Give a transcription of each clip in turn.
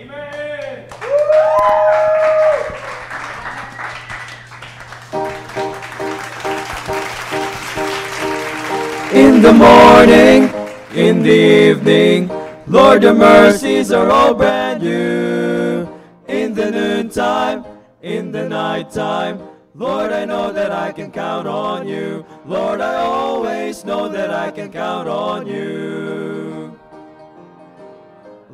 Amen! In the morning, in the evening, Lord, your mercies are all brand new. In the noontime, in the nighttime, Lord, I know that I can count on you. Lord, I always know that I can count on you.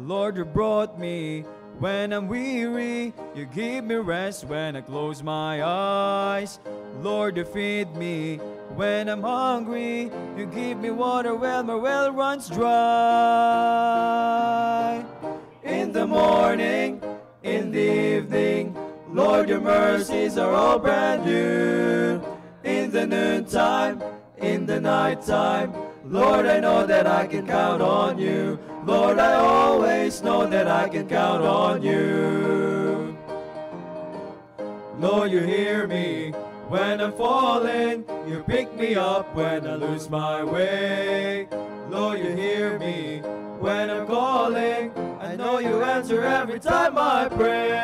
Lord, you brought me when I'm weary. You give me rest when I close my eyes. Lord, you feed me when I'm hungry. You give me water when my well runs dry. In the morning, in the evening, Lord, your mercies are all brand new. In the noontime, in the nighttime, Lord, I know that I can count on you. Lord, I always know that I can count on you. Lord, you hear me when I'm falling. You pick me up when I lose my way. Lord, you hear me when I'm calling. I know you answer every time I pray.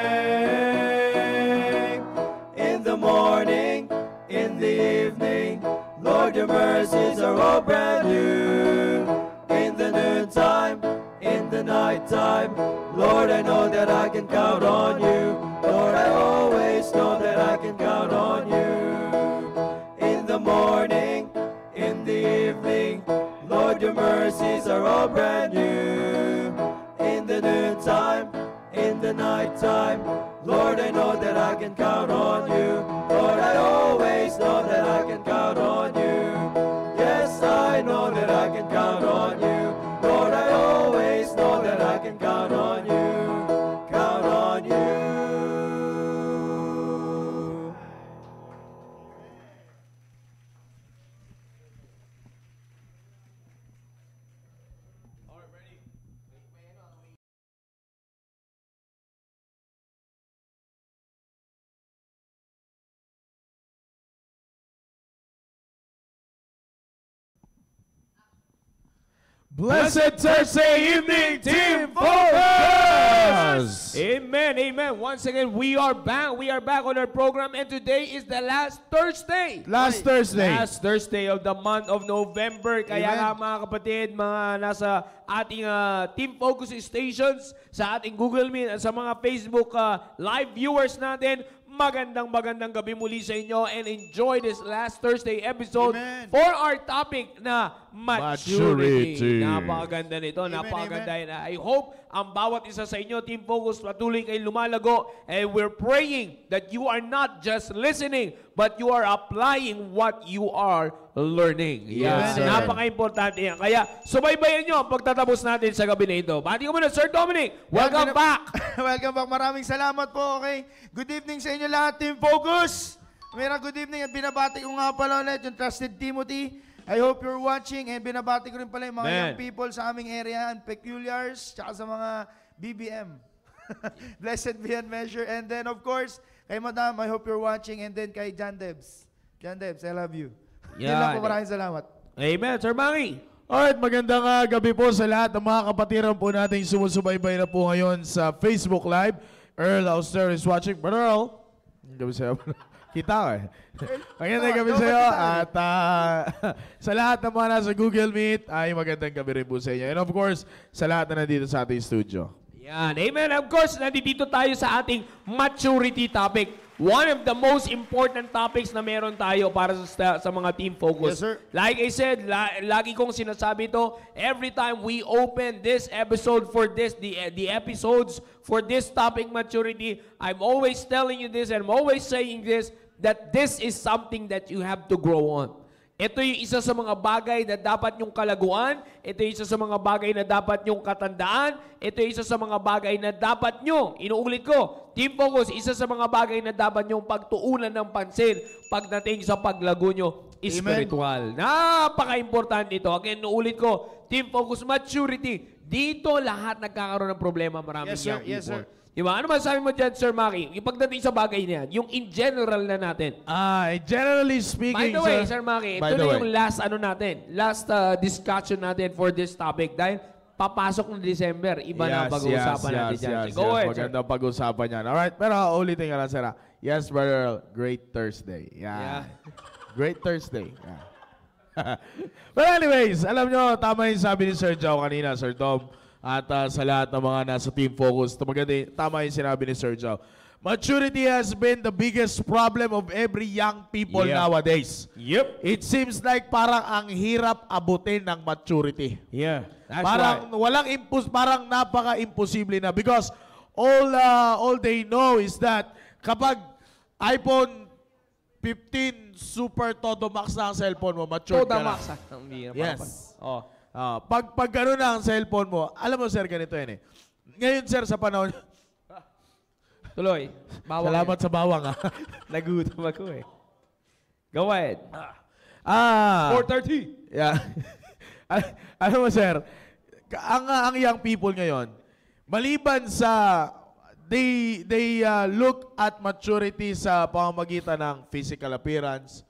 In the morning, in the evening, Lord, your mercies are all brand new. In the noontime, in the nighttime, Lord, I know that I can count on you. Lord, I always know that I can count on you. In the morning, in the evening, Lord, your mercies are all brand new. In the noontime, in the nighttime, Lord, I know that I can count on you. Lord, I always know that I can count on you. Yes, I know that I can count on you. Lord, I always know that I can count on you. Count on you. Blessed Thursday evening, Team Focus! Amen, amen. Once again, we are back. We are back on our program, and today is the last Thursday. Last Thursday. Last Thursday of the month of November. Kaya nga mga kapatid, mga nasa ating Team Focus stations, sa ating Google Meet, at sa mga Facebook live viewers natin, magandang gabi muli sa inyo, and enjoy this last Thursday episode. Amen. For our topic na maturity. Napakaganda nito. Amen, napakaganda. Amen. I hope ang bawat isa sa inyo, Team Focus, patuloy kayong lumalago, and we're praying that you are not just listening, but you are applying what you are learning. Yes, napaka-importante yan. Kaya subaybayan nyo ang pagtatapos natin sa gabi na ito. Bati ko muna, Sir Dominic. Welcome back. Welcome back. Maraming salamat po. Okay. Good evening sa inyo lahat, Team Focus. Good evening, at binabati ko nga pala ulit yung Trusted Timothy. I hope you're watching, and binabati ko rin pala yung mga young people sa aming area and peculiars, tsaka sa mga BBM. Blessed beyond measure. And then, of course, kay Madam, I hope you're watching. And then kay John Debs. John Debs, I love you. Yan lang po, maraming salamat. Amen. Sir Mangi. Alright, magandang gabi po sa lahat ng mga kapatiran po natin sumusubaybay na po ngayon sa Facebook Live. Earl Auster is watching. Brother Earl, gabi sa'yo. Kita ka eh. Magandang gabi sa'yo. At sa lahat ng mga nasa Google Meet, ay magandang gabi rin po sa inyo. And of course, sa lahat na nandito sa ating studio. Yan. Amen. Of course, nandito tayo sa ating maturity topic. One of the most important topics na meron tayo para sa mga Team Focus. Yes, sir. Like I said, lagi kong sinasabi ito, every time we open this episode for this, the episodes for this topic, maturity, I'm always telling you this, and I'm always saying this, that this is something that you have to grow on. Ito yung isa sa mga bagay na dapat nyong kalaguan. Ito yung isa sa mga bagay na dapat nyong katandaan. Ito yung isa sa mga bagay na dapat nyo, inuulit ko, Team Focus, isa sa mga bagay na dapat nyong pagtuunan ng pansin pagdating sa paglago nyo spiritual. Napaka-importante ito. Again, inuulit ko, Team Focus, maturity. Dito lahat nagkakaroon ng problema. Maraming young people. Yes, sir. Diba? Ano masasabi mo dyan, Sir Maki? Yung pagdating sa bagay niya, yung in general na natin. Generally speaking, by the way, Sir Maki, ito na yung last discussion natin for this topic. Dahil papasok ng December, iba na ang pag-uusapan natin dyan. Go ahead, sir. Magandang pag-uusapan yan. Alright, pero ulitin ka lang, sir. Yes, Brother Earl, great Thursday. Yeah. Great Thursday. Yeah. But anyways, alam nyo, tama yung sabi ni Sir Joe kanina, Sir Dom, at sa lahat ng mga nasa Team Focus, tama yung sinabi ni Sir Joe. Maturity has been the biggest problem of every young people nowadays. Yep. It seems like parang ang hirap abutin ng maturity. Yeah. That's Parang parang napaka-imposible na because all they know is that kapag iPhone 15 Super Todo Max na ang cellphone mo, mature ka na. Yes. Oh. Pag gano'n na ang cellphone mo, alam mo sir, ganito yan eh. Ngayon sir, sa panahon... Tuloy. Bawang Salamat sa bawang ha. Nagutom ako eh. Go ahead. 4:30. Yeah. Alam mo sir, ang young people ngayon, maliban sa they look at maturity sa pamamagitan ng physical appearance,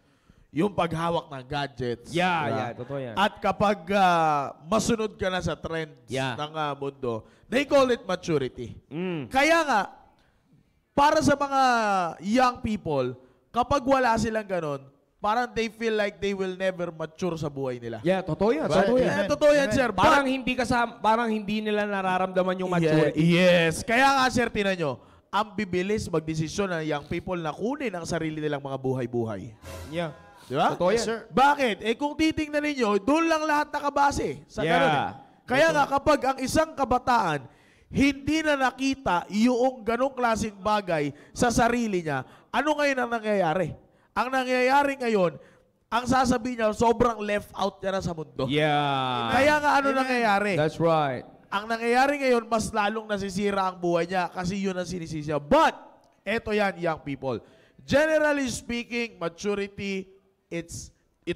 yung paghawak ng gadgets. Totoo yan. At kapag masunod ka na sa trends ng mundo, they call it maturity. Kaya nga, para sa mga young people, kapag wala silang ganon, parang they feel like they will never mature sa buhay nila. Yeah, totoo yan. Totoo yan, sir. Parang hindi nila nararamdaman yung maturity. Yes. Kaya nga, sir, tinan nyo, ang bibilis magdesisyon ng young people na kunin ang sarili nilang mga buhay-buhay. Yeah. Di ba? Totoo yan. Yes, sir. Bakit? Kung titingnan ninyo, doon lang lahat nakabase. Sa ganun. Kaya nga, kapag ang isang kabataan, hindi na nakita yung ganong klaseng bagay sa sarili niya, ano ngayon ang nangyayari? Ang nangyayari ngayon, ang sasabihin niya, sobrang left out niya na sa mundo. Yeah. Kaya nga ano nangyayari? That's right. Ang nangyayari ngayon, mas lalong nasisira ang buhay niya kasi yun ang sinisisi niya. But, eto yan, young people. Generally speaking, maturity, it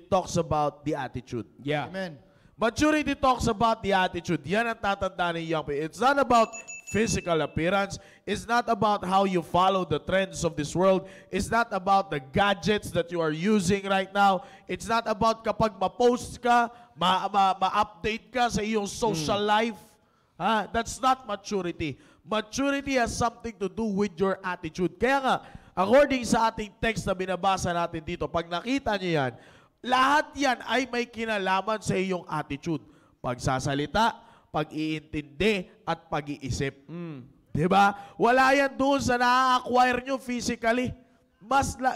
talks about the attitude. Yeah. Amen. Maturity talks about the attitude. Yan ang tatandaan ng young people. It's not about physical appearance. It's not about how you follow the trends of this world. It's not about the gadgets that you are using right now. It's not about kapag ma-post ka, ma-update ka sa iyong social life. That's not maturity. Maturity has something to do with your attitude. Kaya nga, according sa ating text na binabasa natin dito, pag nakita niyo yan, lahat yan ay may kinalaman sa iyong attitude. Pagsasalita, pag-iintindi, at pag-iisip. Diba? Wala yan doon sa na-acquire nyo physically.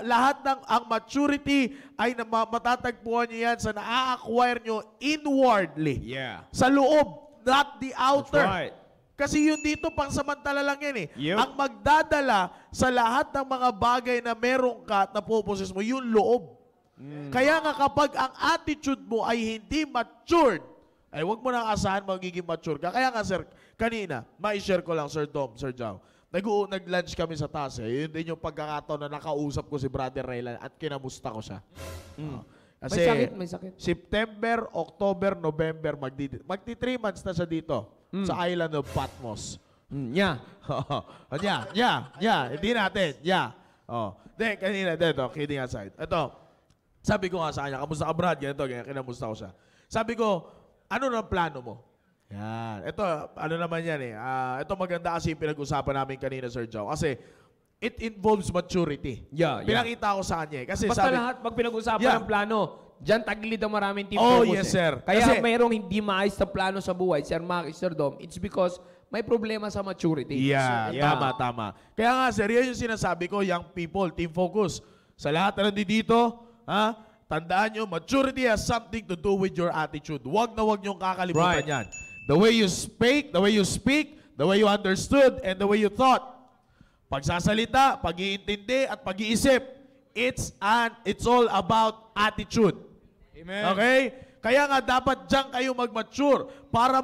Lahat ng ang maturity ay matatagpuan nyo yan sa na-acquire nyo inwardly. Yeah. Sa loob, not the outer. That's right. Kasi yun dito, pang-samantala lang yan eh. Yep. Ang magdadala sa lahat ng mga bagay na meron ka at napoposes mo, yung loob. Kaya nga kapag ang attitude mo ay hindi matured, ay huwag mo nang asahan magiging mature ka. Kaya nga sir, kanina, ma-share ko lang Sir Dom, Sir Jao. Nag-lunch kami sa taas eh. Yun din yung pagkakataon na nakausap ko si Brother Raylan at kinamusta ko siya. Kasi May sakit. September, October, November, magti 3 months na siya dito sa island of Patmos. Hindi natin. Then, kanina, kidding aside. Ito, sabi ko nga sa kanya, kamusta ka Brad? Ganito, kinamusta ko siya. Sabi ko, ano na plano mo? Yan. Ito, ano naman yan eh. Ito maganda kasi yung pinag-usapan namin kanina, Sir Joe. Kasi, it involves maturity. Pinakita ko sa kanya eh. Kasi basta sabi, lahat, pag pinag-usapan ng plano, dyan tagilid ang maraming team yes, sir. Kaya Kasi, mayroong hindi maayos na plano sa buhay, Sir Mac, Sir Dom, it's because may problema sa maturity. Tama. Kaya nga, sir, yan yung sinasabi ko, young people, team focus. Sa lahat na nandito, tandaan nyo, maturity has something to do with your attitude. Huwag nyong kakalimutan yan. The way you speak, the way you understood, and the way you thought. Pagsasalita, pag-iintindi, at pag-iisip, it's all about attitude. Amen. Okay? Kaya nga dapat diyan kayo mag-mature para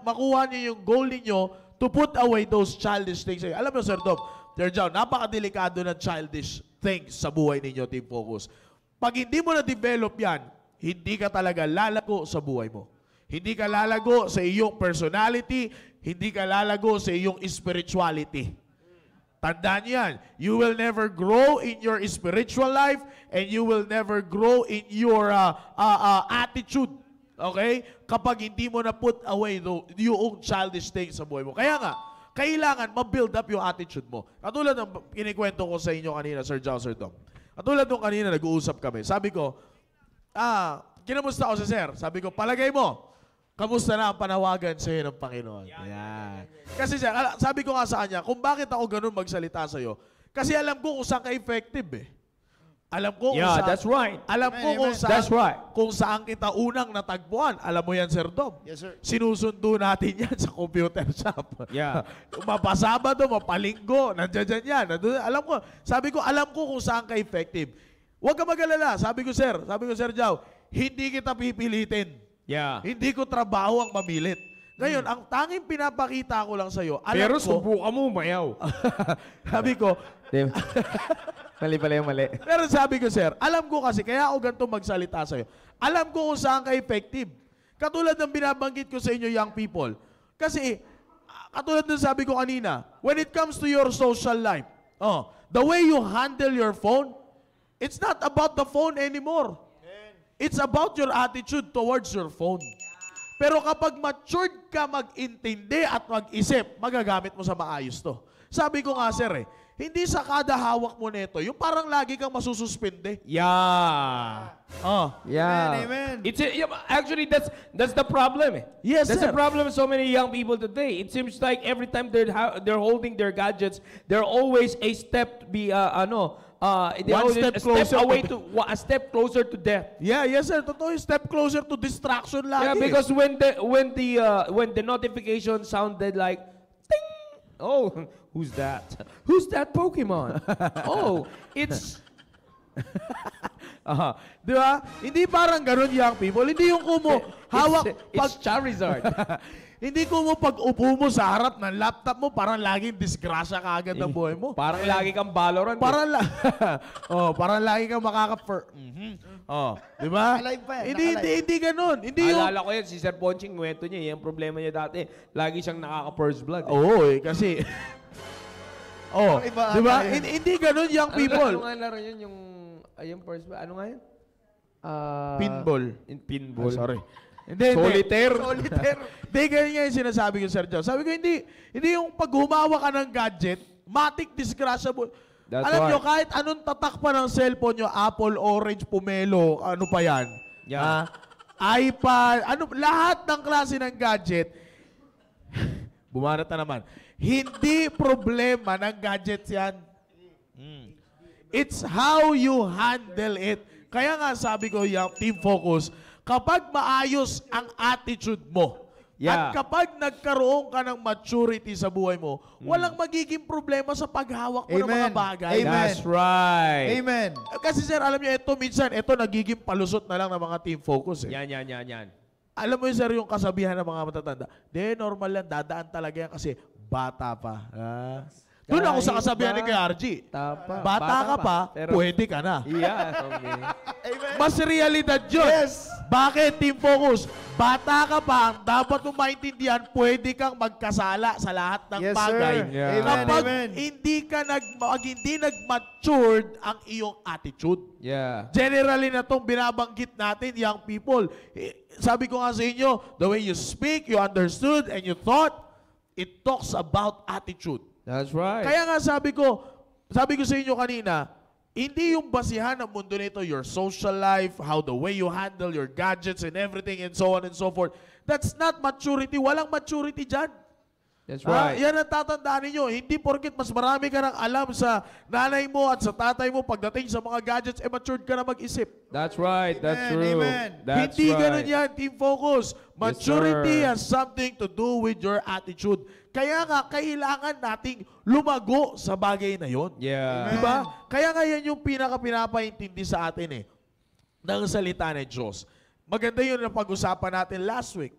makuha niyo yung goal niyo to put away those childish things. Alam mo, Sir Dom, Sir John, napakadelikado ng childish things sa buhay ninyo, Team Focus. Pag hindi mo na-develop yan, hindi ka talaga lalago sa buhay mo. Hindi ka lalago sa iyong personality, hindi ka lalago sa iyong spirituality. Tandaan yan, you will never grow in your spiritual life and you will never grow in your attitude. Okay? Kapag hindi mo na put away yung childish things sa buhay mo. Kaya nga, kailangan ma-build up yung attitude mo. Katulad ng kinikwento ko sa inyo kanina, Sir Jow, Sir Dom. Katulad nung kanina, nag-uusap kami. Sabi ko, kinamusta ako sa Sir. Sabi ko, palagay mo, kamusta na ang panawagan sa iyo ng Panginoon? Yan. Kasi Sir, sabi ko nga sa kanya, kung bakit ako ganun magsalita sa iyo, kasi alam ko kung saan ka effective eh. Alam ko kung saan, that's right. Alam ko kung saan, That's right. kung saan kita unang natagpuan. Alam mo yan, Sir Dom. Yes, sir. Sinusundo natin yan sa computer shop. Yeah. Mapasabado, mapalinggo, nandiyan yan. Alam ko, sabi ko, alam ko kung saan ka effective. Huwag ka mag-alala. Sabi ko, Sir Jow, hindi kita pipilitin. Yeah. Hindi ko trabaho ang mamilit. Ngayon, ang tanging pinapakita ko lang sa'yo, alam Pero ko, subukan mo, mayaw. sabi ko, Mali pala yung mali. pero sabi ko, Sir, alam ko kasi, kaya ako ganito magsalita sa'yo. Alam ko kung saan ka effective. Katulad ng binabanggit ko sa inyo, young people. Kasi, katulad ng sabi ko kanina, when it comes to your social life, the way you handle your phone, it's not about the phone anymore. It's about your attitude towards your phone. Pero kapag matured ka mag-intindi at mag-isip, magagamit mo sa maayos to. Sabi ko nga, Sir, hindi sa kada hawak mo nito, yung parang lagi kang masususpende. Yeah. Yeah. Amen. Actually, that's the problem. Yes, That's sir. the problem with so many young people today. It seems like every time they're holding their gadgets, they're always a step a step closer to death. Yeah, yes, sir. Totoo yung step closer to distraction lagi. Yeah, because when the notification sounded like ting, oh, who's that? Who's that Pokemon? Oh, it's Di ba? Hindi parang ganun, young people. Hindi yung kumo, hawak, it's Charizard. hindi kumo pag upo mo sa harap ng laptop mo, parang laging disgrasya ka agad ang buhay mo. Parang lagi kang Valorant. Parang lagi kang di ba? Alive pa eh, Hindi ganun. Hindi yung... Alala ko yan, si Sir Ponching, kwento niya, yung problema niya dati, lagi siyang nakaka-first blood. Oo, kasi... Iba di ba? ata yun. Hindi ganun, young people. Ano nga laro yun, yung first blood, ano nga yun? Pinball. Pinball. Sorry. Hindi. Solitaire. Hindi, ganyan nga yung sinasabi ko, Sir Jow. Sabi ko, hindi yung pag humawa ka ng gadget, matik disgrasya mo. That's Alam right. nyo, kahit anong tatak pa ng cellphone nyo, Apple, Orange, Pomelo, ano pa yan? Yeah. iPad, lahat ng klase ng gadget, bumanat na naman. Hindi problema ng gadgets yan. It's how you handle it. Kaya nga sabi ko, yung Team Focus, kapag maayos ang attitude mo, Yeah. at kapag nagkaroon ka ng maturity sa buhay mo, walang magiging problema sa paghawak mo ng mga Amen. bagay. Amen. That's right. Amen. Kasi sir, alam niyo, minsan, ito nagiging palusot na lang ng mga Team Focus. Yan. Alam mo yun, sir, yung kasabihan ng mga matatanda, normal yan, dadaan talaga yan kasi bata pa. Doon ako sa kasabihan ni Kuya RG. Bata ka pa, pwede ka na. Yeah, okay. Mas realidad yun. Yes. Bakit, Team Focus? Bata ka pa, ang dapat mo maintindihan, pwede kang magkasala sa lahat ng Yes, bagay. sir. Yeah. Amen, Kapag amen. hindi nag-matured ang iyong attitude. Yeah. Generally na itong binabanggit natin, young people. Sabi ko nga sa inyo, the way you speak, you understood, and you thought, it talks about attitude. That's right. Kaya nga sabi ko sa inyo kanina, hindi yung basihan ng mundo nito, your social life, how the way you handle your gadgets and everything and so on and so forth. That's not maturity. Walang maturity dyan. That's right. Yan ang tatandaan ninyo. Hindi porket mas marami ka ng alam sa nanay mo at sa tatay mo pagdating sa mga gadgets, matured ka na mag-isip. That's right. That's Amen, true. amen. That's Hindi right. ganun yan, Team Focus. Maturity sir. has something to do with your attitude. Kaya nga, kailangan nating lumago sa bagay na yon. Yeah. Diba? Kaya nga yan yung pinaka-pinapaintindi sa atin ng salita ng Diyos. Maganda yun na pag-usapan natin last week.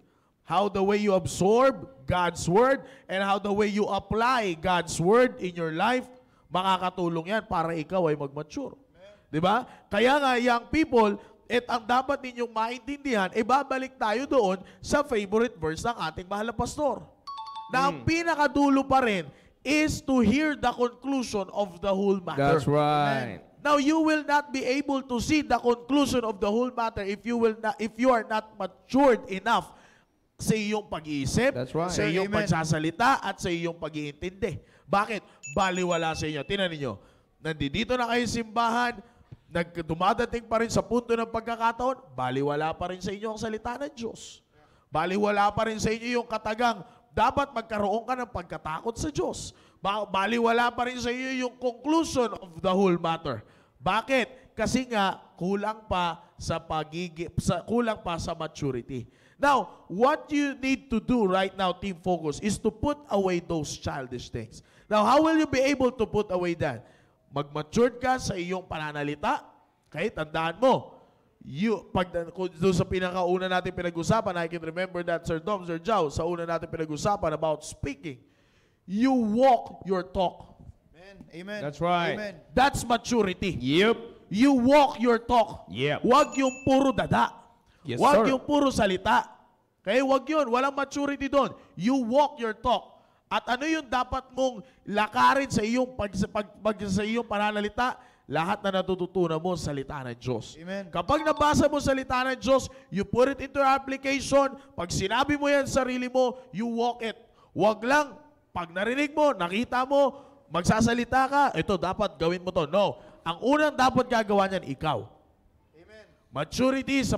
How the way you absorb God's Word and how the way you apply God's Word in your life, makakatulong yan para ikaw ay mag-mature. Diba? Kaya nga, young people, ang dapat ninyong maintindihan, babalik tayo doon sa favorite verse ng ating mahal na pastor. Na ang pinakadulo pa rin is to hear the conclusion of the whole matter. That's right. Now, you will not be able to see the conclusion of the whole matter if you are not matured enough sa iyong pag-iisip, That's right. sa iyong Amen. pagsasalita, at sa iyong pag-iintindi. Bakit? Baliwala sa inyo. Tingnan ninyo, nandito na kayo sa simbahan, dumadating pa rin sa punto ng pagkakataon, baliwala pa rin sa inyo ang salita ng Diyos. Baliwala pa rin sa inyo yung katagang, dapat magkaroon ka ng pagkatakot sa Diyos. Baliwala pa rin sa iyo yung conclusion of the whole matter. Bakit? Kasi nga, kulang pa sa maturity. Now, what you need to do right now, Team Focus, is to put away those childish things. Now, how will you be able to put away that? Mag-matured ka sa iyong pananalita. Okay, tandaan mo, doon sa pinakauna natin pinag-usapan, I can remember that, Sir Dom, Sir Jow, sa una natin pinag-usapan about speaking. You walk your talk. Amen. That's right. Amen. That's maturity. Yep. You walk your talk. Yep. Huwag yung puro dada. Yes, Huwag sir. yung puro salita. Okay, huwag yun. Walang maturity doon. You walk your talk. At ano yung dapat mong lakarin sa iyong sa iyong pananalita? Lahat na natututunan mo sa salita ng Diyos. Amen. Kapag nabasa mo salita ng Diyos, you put it into application. Pag sinabi mo yan sa sarili mo, you walk it. Huwag lang, pag narinig mo, nakita mo, magsasalita ka, ito, dapat gawin mo to. No. Ang unang dapat gagawa niyan, ikaw. Amen. Maturity sa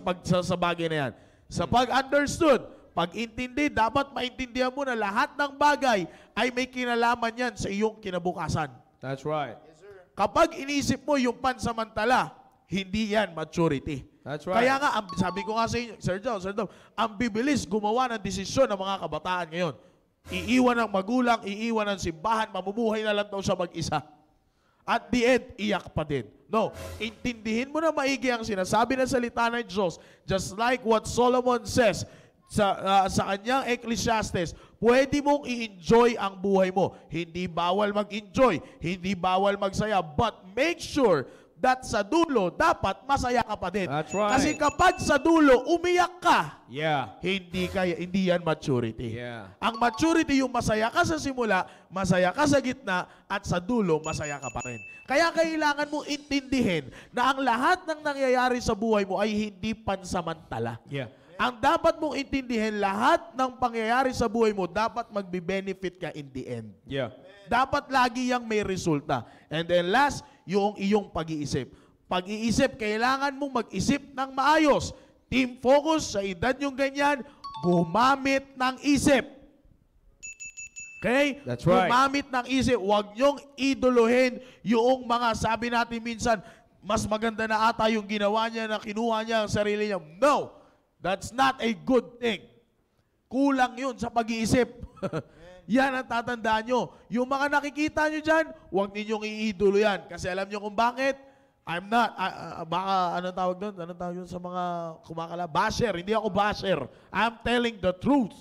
bagay na yan. Sa pag-understood, pag-intindi, dapat maintindihan mo na lahat ng bagay ay may kinalaman yan sa iyong kinabukasan. That's right. Kapag inisip mo yung pansamantala, hindi yan maturity. That's right. Kaya nga, sabi ko nga sa inyo, Sir John, ang bibilis gumawa ng desisyon ng mga kabataan ngayon. Iiwan ng magulang, iiwan ng simbahan, mamumuhay na lang daw siya mag-isa. At the end, iyak pa din. No, intindihin mo na maigi ang sinasabi ng salita ng Diyos, just like what Solomon says sa kanyang Ecclesiastes, pwede mong i-enjoy ang buhay mo. Hindi bawal mag-enjoy, hindi bawal magsaya, but make sure that sa dulo, dapat masaya ka pa din. That's right. Kasi kapag sa dulo, umiyak ka, Yeah. hindi yan maturity. Yeah. Ang maturity yung masaya ka sa simula, masaya ka sa gitna, at sa dulo, masaya ka pa rin. Kaya kailangan mo intindihin na ang lahat ng nangyayari sa buhay mo ay hindi pansamantala. Yeah. Ang dapat mong intindihin, lahat ng pangyayari sa buhay mo, dapat magbe-benefit ka in the end. Yeah. Dapat lagi yang may resulta. And then last, yung iyong pag-iisip. Pag-iisip, kailangan mong mag-isip ng maayos. Team Focus, sa edad yung ganyan, gumamit ng isip. Okay? That's right. Gumamit ng isip. Huwag niyong idolohin yung mga sabi natin minsan, mas maganda na ata yung ginawa niya na kinuha niya ang sarili niya. No! That's not a good thing. Kulang yun sa pag-iisip. Yan ang tatandaan nyo. Yung mga nakikita nyo dyan, huwag ninyong iidolo yan. Kasi alam nyo kung bakit? I'm not, baka, anong tawag doon? Anong tawag doon sa mga kumakala? Basher. Hindi ako basher. I'm telling the truth.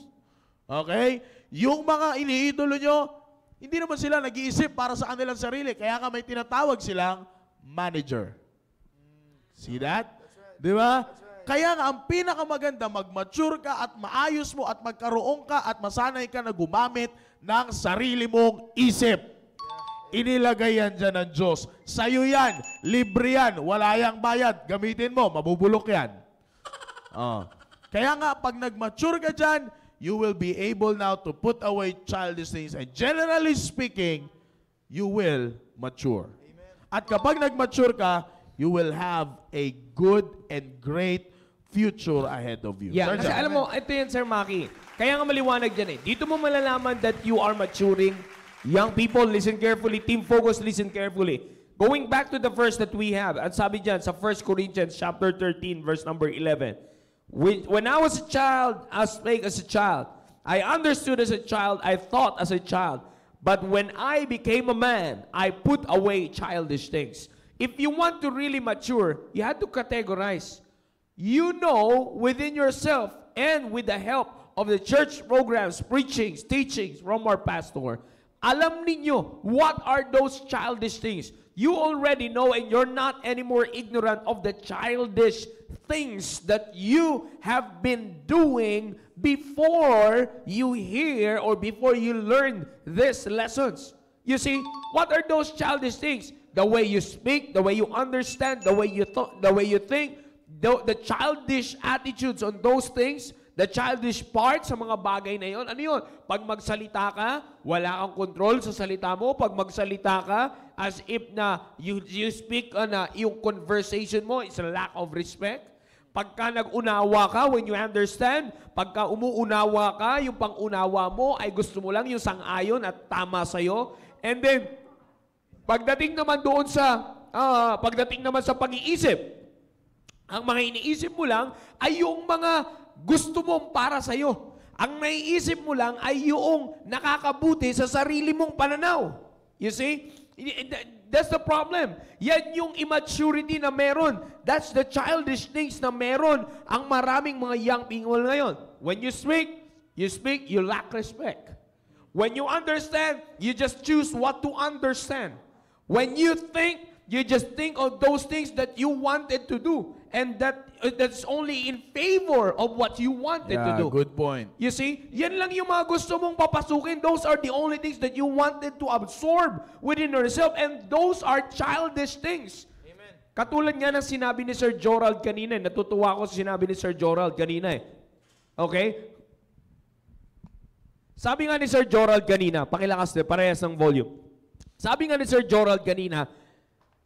Okay? Yung mga iniidolo nyo, hindi naman sila nag-iisip para sa kanilang sarili. Kaya nga may tinatawag silang manager. See that? Di ba? Kaya nga, ang pinakamaganda, mag-mature ka at maayos mo at magkaroon ka at masanay ka na gumamit ng sarili mong isip. Inilagay yan dyan ng Diyos. Sa'yo yan, libre yan, wala yang bayad. Gamitin mo, mabubulok yan. Kaya nga, pag nag-mature ka dyan, you will be able now to put away childish things. And generally speaking, you will mature. At kapag nag-mature ka, you will have a good and great future ahead of you. Yeah, Sir kasi John. alam mo, ito yan, Sir Maki. Kaya nga maliwanag dyan eh. Dito mo malalaman that you are maturing. Young people, listen carefully. Team Focus, listen carefully. Going back to the verse that we have, at sabi dyan sa 1 Corinthians chapter 13, verse number 11. When I was a child, I spake as a child. I understood as a child. I thought as a child. But when I became a man, I put away childish things. If you want to really mature, you have to categorize. You know within yourself and with the help of the church programs, preachings, teachings from our pastor, alam ninyo what are those childish things. You already know and you're not anymore ignorant of the childish things that you have been doing before you hear or before you learn these lessons. You see, what are those childish things? the way you speak, the way you understand, the way you think, the childish attitudes on those things, the childish part sa mga bagay na yon. Ano yun? Pag magsalita ka, wala kang control sa salita mo. Pag magsalita ka, as if na you speak na yung conversation mo is a lack of respect. Pagka nag-unawa ka, when you understand, pagka umuunawa ka, yung pang-unawa mo ay gusto mo lang yung sang-ayon at tama sa'yo. And then, pagdating naman sa pag-iisip, ang mga iniisip mo lang ay yung mga gusto mong para sa'yo. Ang naiisip mo lang ay yung nakakabuti sa sarili mong pananaw. You see? That's the problem. Yan yung immaturity na meron. That's the childish things na meron ang maraming mga young people ngayon. When you speak, you lack respect. When you understand, you just choose what to understand. When you think, you just think of those things that you wanted to do. And that's only in favor of what you wanted to do. Good point. You see, yan lang yung mga gusto mong papasukin. Those are the only things that you wanted to absorb within yourself. And those are childish things. Amen. Katulad nga ng sinabi ni Sir Gerald kanina. Natutuwa ako sa sinabi ni Sir Gerald kanina. Okay? Sabi nga ni Sir Gerald kanina, pakilakas na, parehas ng volume. Sabi nga ni Sir Gerald kanina,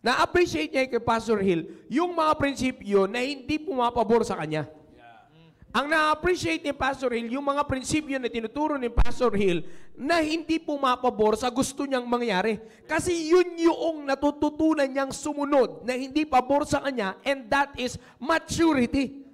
na-appreciate niya kay Pastor Hill yung mga prinsipyo na hindi pumapabor sa kanya. Ang na-appreciate ni Pastor Hill, yung mga prinsipyo na tinuturo ni Pastor Hill na hindi pumapabor sa gusto niyang mangyari. Kasi yun yung natututunan niyang sumunod na hindi pabor sa kanya, and that is maturity.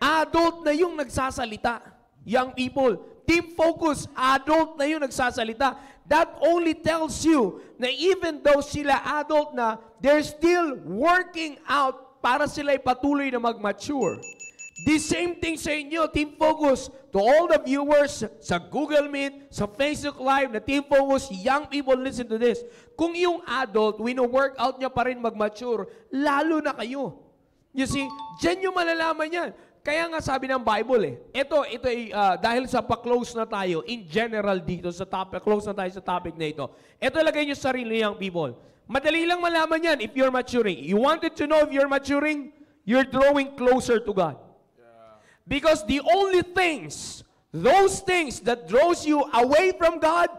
Adult na yung nagsasalita. Young people, team focus, adult na yung nagsasalita. That only tells you na even though sila adult na, they're still working out para sila'y patuloy na mag-mature. The same thing sa inyo, Team Focus, to all the viewers sa Google Meet, sa Facebook Live, na Team Focus, young people, listen to this. Kung yung adult, wino-workout niya pa rin mag-mature, lalo na kayo. You see, dyan yung malalaman yan. Kaya nga sabi ng Bible ito ay dahil sa pa-close na tayo, in general dito, close na tayo sa topic na ito. Ito lagay niyo sa sarili young people. Madali lang malaman yan if you're maturing. You wanted to know if you're maturing, you're drawing closer to God. Because the only things, those things that draws you away from God,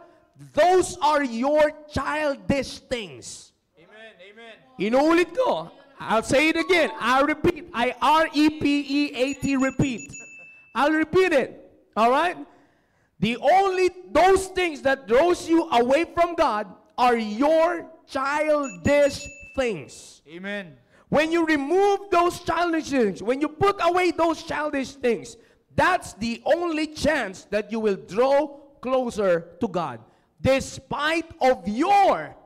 those are your childish things. Amen, amen. Inuulit ko. I'll say it again. I'll repeat. I-R-E-P-E-A-T, repeat. I'll repeat it. All right? Those things that draws you away from God are your childish things. Amen. When you remove those childish things, when you put away those childish things, that's the only chance that you will draw closer to God, despite of your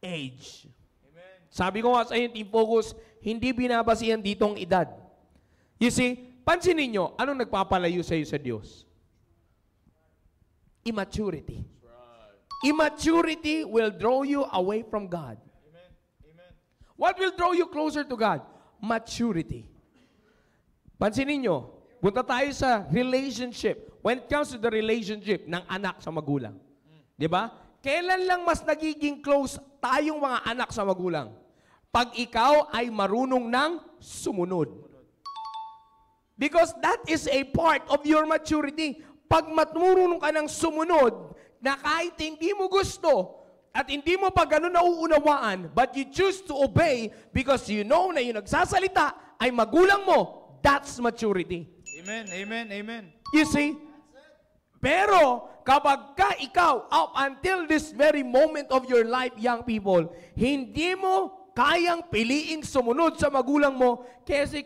age. Sabi ko nga sa inyo, Team Focus, hindi binabasihan ditong edad. You see, pansinin nyo, anong nagpapalayo sa iyo sa Diyos? Immaturity. Immaturity will draw you away from God. Amen. Amen. What will draw you closer to God? Maturity. Pansinin nyo, punta tayo sa relationship. When it comes to the relationship ng anak sa magulang. Di ba? Kailan lang mas nagiging close tayong mga anak sa magulang? Pag ikaw ay marunong ng sumunod. Because that is a part of your maturity. Pag marunong ka ng sumunod, na kahit hindi mo gusto, at hindi mo pa ganun nauunawaan, but you choose to obey because you know na yung nagsasalita ay magulang mo, that's maturity. Amen, amen, amen. You see? Pero, kapag ka ikaw, up until this very moment of your life, young people, hindi mo kayang piliing sumunod sa magulang mo kasi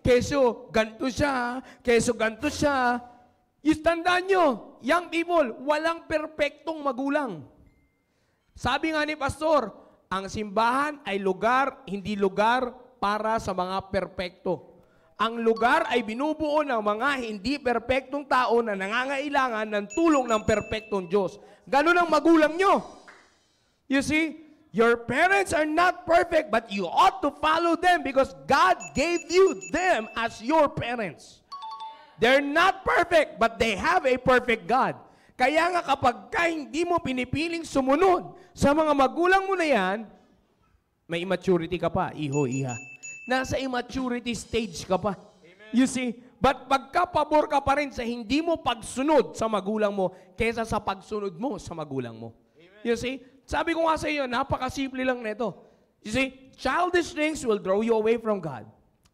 keso ganito siya, tandaan nyo, young people, walang perpektong magulang. Sabi nga ni Pastor, ang simbahan ay lugar, hindi lugar para sa mga perpekto. Ang lugar ay binubuo ng mga hindi perpektong tao na nangangailangan ng tulong ng perpektong Diyos. Ganun ang magulang nyo. You see, your parents are not perfect, but you ought to follow them because God gave you them as your parents. They're not perfect, but they have a perfect God. Kaya nga kapag hindi mo pinipiling sumunod sa mga magulang mo na yan, May immaturity ka pa, iho, iha. Nasa immaturity stage ka pa. You see? But pagkapabor ka pa rin sa hindi mo pagsunod sa magulang mo kaysa sa pagsunod mo sa magulang mo. You see? Sabi ko nga sa iyo, napakasimple lang nito. You see? Childish things will draw you away from God.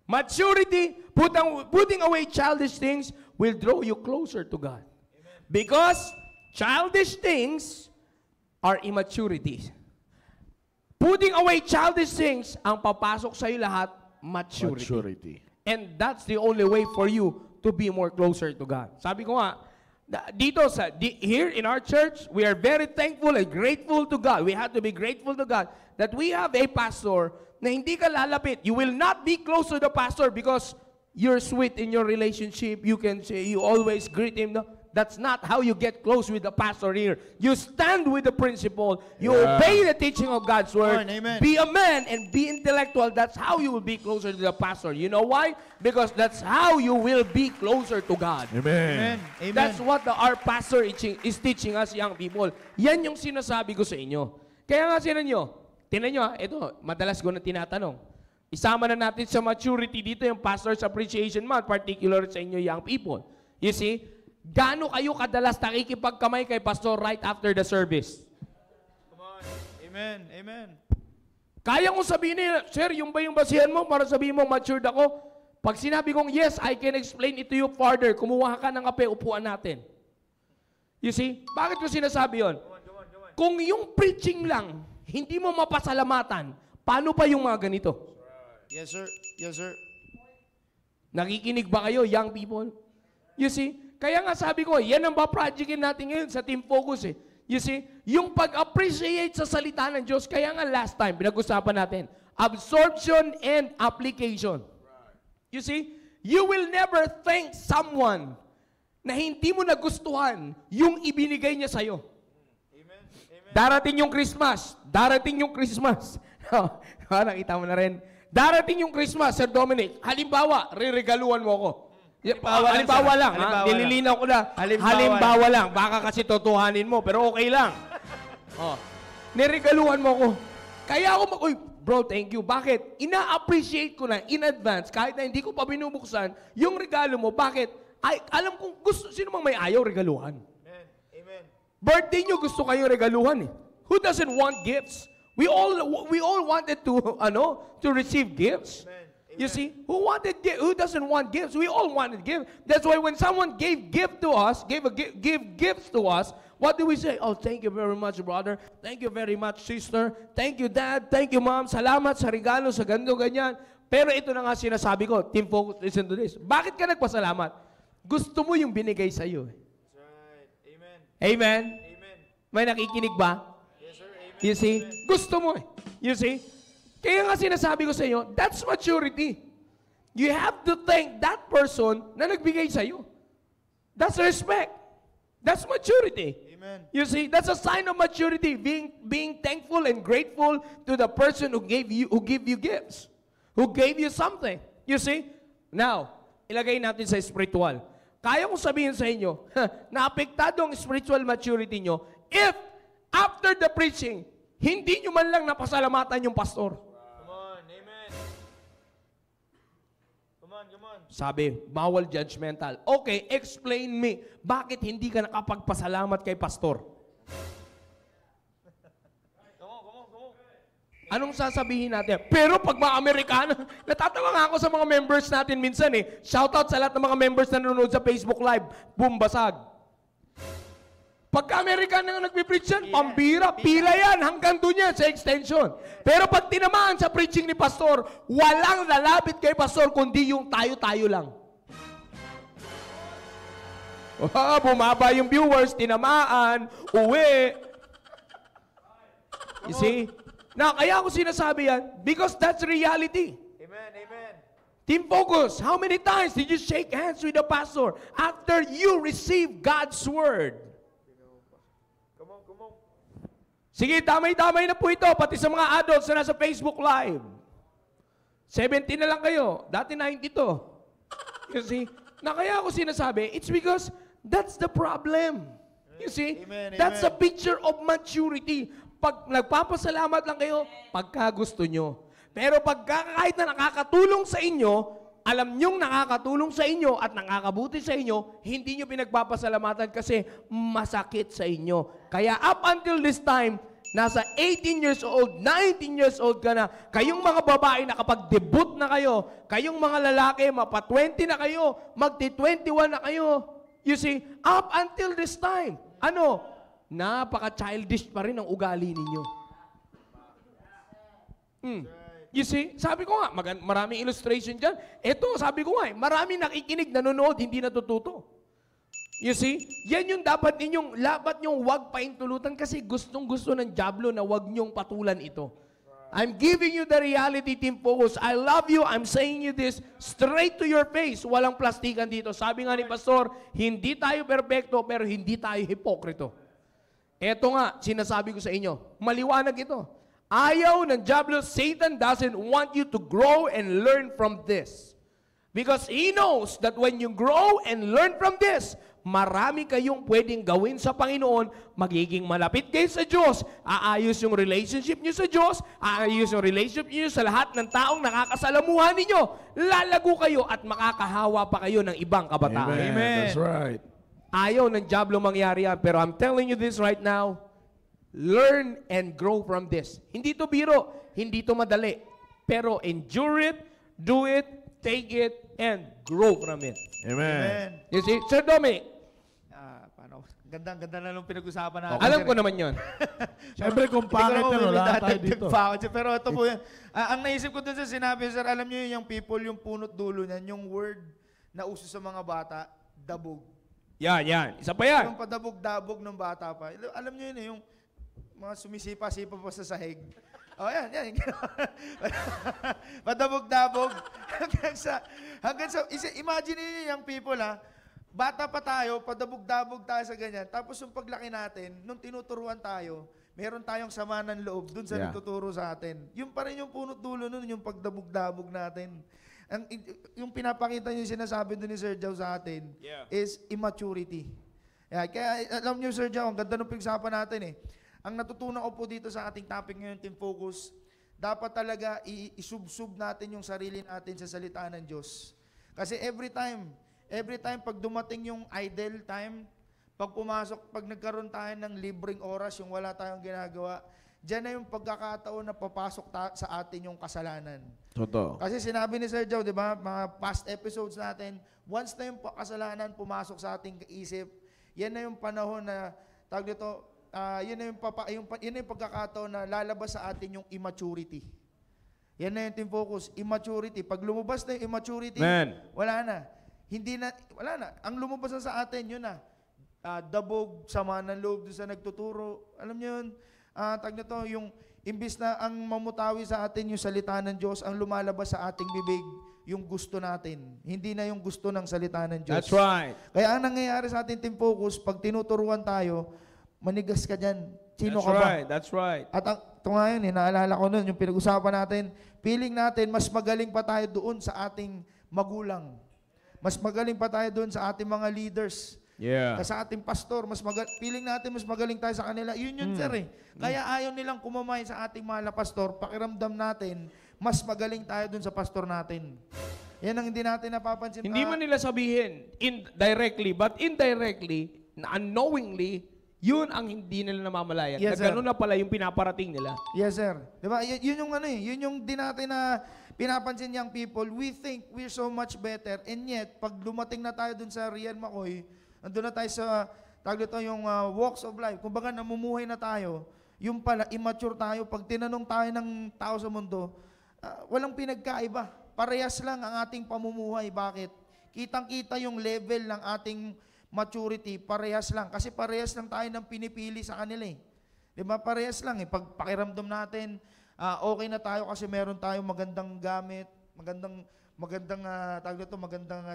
Maturity, putting away childish things will draw you closer to God. Because childish things are immaturity. Putting away childish things, ang papasok sa iyo lahat, maturity. And that's the only way for you to be more closer to God. Sabi ko nga, here in our church, we are very thankful and grateful to God. We have to be grateful to God that we have a pastor na hindi ka lalapit. You will not be close to the pastor because you're sweet in your relationship. You can say, you always greet him. No? That's not how you get close with the pastor here. You stand with the principle. You obey the teaching of God's word. Amen. Be a man and be intellectual. That's how you will be closer to the pastor. You know why? Because that's how you will be closer to God. Amen. Amen. That's what our pastor is teaching us young people. Yan yung sinasabi ko sa inyo. Kaya nga tinan nyo, ito, madalas ko na tinatanong. Isama na natin sa maturity dito yung Pastor's Appreciation Month, particular sa inyo young people. You see, gaano kayo kadalas nakikipagkamay kay pastor right after the service? Come on. Amen. Amen. Kaya kong sabihin niya, sir, yung ba yung basihan mo para sabihin mo matured ako? Pag sinabi kong, yes, I can explain it to you further, kumuha ka ng kape, upuan natin. You see? Bakit ko sinasabi yon? Kung yung preaching lang, hindi mo mapasalamatan, paano pa yung mga ganito? Yes, sir. Yes, sir. Nakikinig ba kayo, young people? You see? Kaya nga sabi ko, yan ang ba-projectin natin ngayon sa Team Focus eh. You see? Yung pag-appreciate sa salita ng Diyos, kaya nga last time, pinag-usapan natin, absorption and application. You see? You will never thank someone na hindi mo nagustuhan yung ibinigay niya sa'yo. Amen. Darating yung Christmas. Nakita mo na rin. Darating yung Christmas, Sir Dominic. Halimbawa, riregaluhan mo ako. Halimbawa lang. Nililinaw ko na. Halimbawa lang. Baka kasi totohanin mo, pero okay lang. Niregaluhan mo ako. Kaya ako bro, thank you. Bakit? Ina-appreciate ko na in advance, kahit na hindi ko pa binubuksan, yung regalo mo. Bakit? Alam kong gusto, sino mang may ayaw regaluhan? Amen. Birthday nyo, gusto kayo regaluhan eh. Who doesn't want gifts? We all wanted to receive gifts. Amen. You see, who doesn't want gifts? We all wanted gifts. That's why when someone gave gifts to us, what do we say? Oh, thank you very much, brother. Thank you very much, sister. Thank you, dad. Thank you, mom. Salamat sa regalo, sa ganito, ganyan. Pero ito na nga sinasabi ko, Team Focus, listen to this. Bakit ka nagpasalamat? Gusto mo yung binigay sa iyo. That's right. Amen. Amen? Amen. May nakikinig ba? Yes, sir. Amen. You see? Gusto mo eh. You see? Kaya nga sinasabi ko sa iyo, that's maturity. You have to thank that person na nagbigay sa iyo. That's respect. That's maturity. Amen. You see, that's a sign of maturity, being thankful and grateful to the person who gave you gifts, who gave you something. You see? Now, ilagay natin sa spiritual. Kaya kong sabihin sa inyo, naapektado ang spiritual maturity nyo if after the preaching, hindi nyo man lang napasalamatan yung pastor. Come on. Sabi, bawal judgmental. Okay, explain me, bakit hindi ka nakapagpasalamat kay pastor? Come on. Anong sasabihin natin? Pero pag mga Amerikano, natatawa nga ako sa mga members natin minsan eh. Shoutout sa lahat ng mga members na nanonood sa Facebook Live. Bumbasag. Pagka Amerikano na nagpipreach yan, pambira, pila yan, hanggang doon yan sa extension. Pero pag tinamaan sa preaching ni pastor, walang lalapit kay pastor, kundi yung tayo-tayo lang. Bumaba yung viewers, tinamaan, uwi. You see? Now, kaya ako sinasabi yan, because that's reality. Amen. Team Focus, how many times did you shake hands with the pastor after you received God's word? Come on. Sige, damay-damay na po ito, pati sa mga adults na nasa Facebook Live. 70 na lang kayo. Dati 90 to. You see? Na kaya ako sinasabi, it's because that's the problem. You see? Amen. That's a picture of maturity. Pag nagpapasalamat lang kayo, pagka gusto nyo. Pero kahit na nakakatulong sa inyo, alam nyong nakakatulong sa inyo at nakakabuti sa inyo, hindi nyo pinagpapasalamatan kasi masakit sa inyo. Kaya up until this time, nasa 18 years old, 19 years old ka na, kayong mga babae nakapag-debut na kayo, kayong mga lalaki, mapa-20 na kayo, magti-21 na kayo. You see, up until this time, napaka-childish pa rin ang ugali ninyo. You see, sabi ko nga, maraming illustration dyan. Ito, sabi ko nga, maraming nakikinig, nanonood, hindi natututo. You see, yan yung dapat nyong wag paintulutan kasi gustong-gusto ng diablo na wag nyong patulan ito. I'm giving you the reality, Team Focus. I love you. I'm saying you this straight to your face. Walang plastikan dito. Sabi nga ni Pastor, hindi tayo perfecto, pero hindi tayo hipokrito. Eto nga, sinasabi ko sa inyo, maliwanag ito. Ayaw ng diablo, Satan doesn't want you to grow and learn from this. Because he knows that when you grow and learn from this, marami kayong pwedeng gawin sa Panginoon, magiging malapit kayo sa Diyos, aayos yung relationship niyo sa Diyos, aayos yung relationship niyo sa lahat ng taong nakakasalamuhan ninyo, lalago kayo at makakahawa pa kayo ng ibang kabataan. Amen. That's right. Ayaw ng diablo mangyari yan, pero I'm telling you this right now, learn and grow from this. Hindi to biro, hindi to madali, pero endure it, do it, take it, and grow from it. Amen. You see? Sir Dominic, Paano? Ganda na nung pinag-usapan natin. alam ko naman yon. Siyempre kung pangit na, lahat tayo dito. Pero ito po yan. Ang naisip ko dun sa sinabi, sir, alam nyo yung people, yung punot dulo niyan, yung word na uso sa mga bata, dabog. Yan. Isa pa yan. Yung padabog-dabog ng bata pa. Alam nyo yun yung mga sumisipa-sipa pa sa sahig. Yan. Padabog-dabog. hanggang sa, imagine niyo yung people, bata pa tayo, padabog-dabog tayo sa ganyan. Tapos yung paglaki natin, nung tinuturuan tayo, meron tayong sama ng loob dun sa nagtuturo sa atin. Yung pa rin yung punot dulo nun, yung pagdabog-dabog natin. Yung pinapakita niyo, sinasabi dun ni Sir Joe sa atin, is immaturity. Kaya alam niyo, Sir Joe, ang ganda nung pag-usapan natin Ang natutunan ko po dito sa ating topic ngayon, Team Focus, dapat talaga isubsub natin yung sarili natin sa salita ng Diyos. Kasi every time pag dumating yung idle time, pag nagkaroon tayo ng libreng oras, yung wala tayong ginagawa, dyan na yung pagkakataon na papasok sa atin yung kasalanan. Totoo. Kasi sinabi ni Sir Joe, di ba, mga past episodes natin, once na yung kasalanan pumasok sa ating isip, yan na yung panahon na, tawag dito, yun na yung pagkakataon na lalabas sa atin yung immaturity. Yan na yung Team Focus, immaturity. Pag lumabas na yung immaturity, wala na. Wala na. Ang lumabas na sa atin, yun na. Dabog, sama ng loob doon sa nagtuturo. Alam niyo yun, yung imbis na ang mamutawi sa atin yung salita ng Diyos, ang lumalabas sa ating bibig, yung gusto natin. Hindi na yung gusto ng salita ng Diyos. That's right. Kaya ang nangyayari sa ating Team Focus, pag tinuturuan tayo, manigas ka dyan. Sino ka ba? That's right. At ito nga yun, naalala ko nun, yung pinag-usapan natin, feeling natin, mas magaling pa tayo doon sa ating magulang. Mas magaling pa tayo doon sa ating mga leaders. Sa ating pastor, feeling natin mas magaling tayo sa kanila. Yun yun, sir Kaya ayaw nilang kumamay sa ating mahal na pastor, pakiramdam natin, mas magaling tayo doon sa pastor natin. Yan ang hindi natin napapansin. Hindi man nila sabihin directly, but indirectly, unknowingly, yun ang hindi nila namamalayan. Yes, na gano'n na pala yung pinaparating nila. Yes, sir. Diba? Yun yung yun yung di natin na pinapansin young people. We think we're so much better, and yet, pag dumating na tayo dun sa Rian McCoy, andun na tayo sa, tawag dito yung walks of life. Kumbaga, namumuhay na tayo, yung pala, immature tayo. Pag tinanong tayo ng tao sa mundo, walang pinagkaiba. Parehas lang ang ating pamumuhay. Bakit? Kitang-kita yung level ng ating maturity, parehas lang. Kasi parehas lang tayo ng pinipili sa kanila Diba? Parehas lang Pag pakiramdam natin, okay na tayo kasi meron tayong magandang gamit, magandang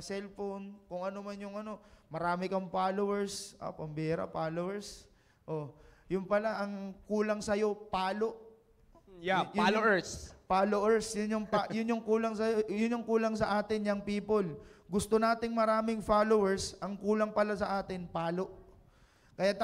cellphone, kung ano man yung marami kang followers, pambira, followers. Yung pala, ang kulang sa'yo, palo. Followers. Followers, yun yung kulang sa'yo, yun yung kulang sa atin, young people. Gusto nating maraming followers, ang kulang pala sa atin, palo. Kaya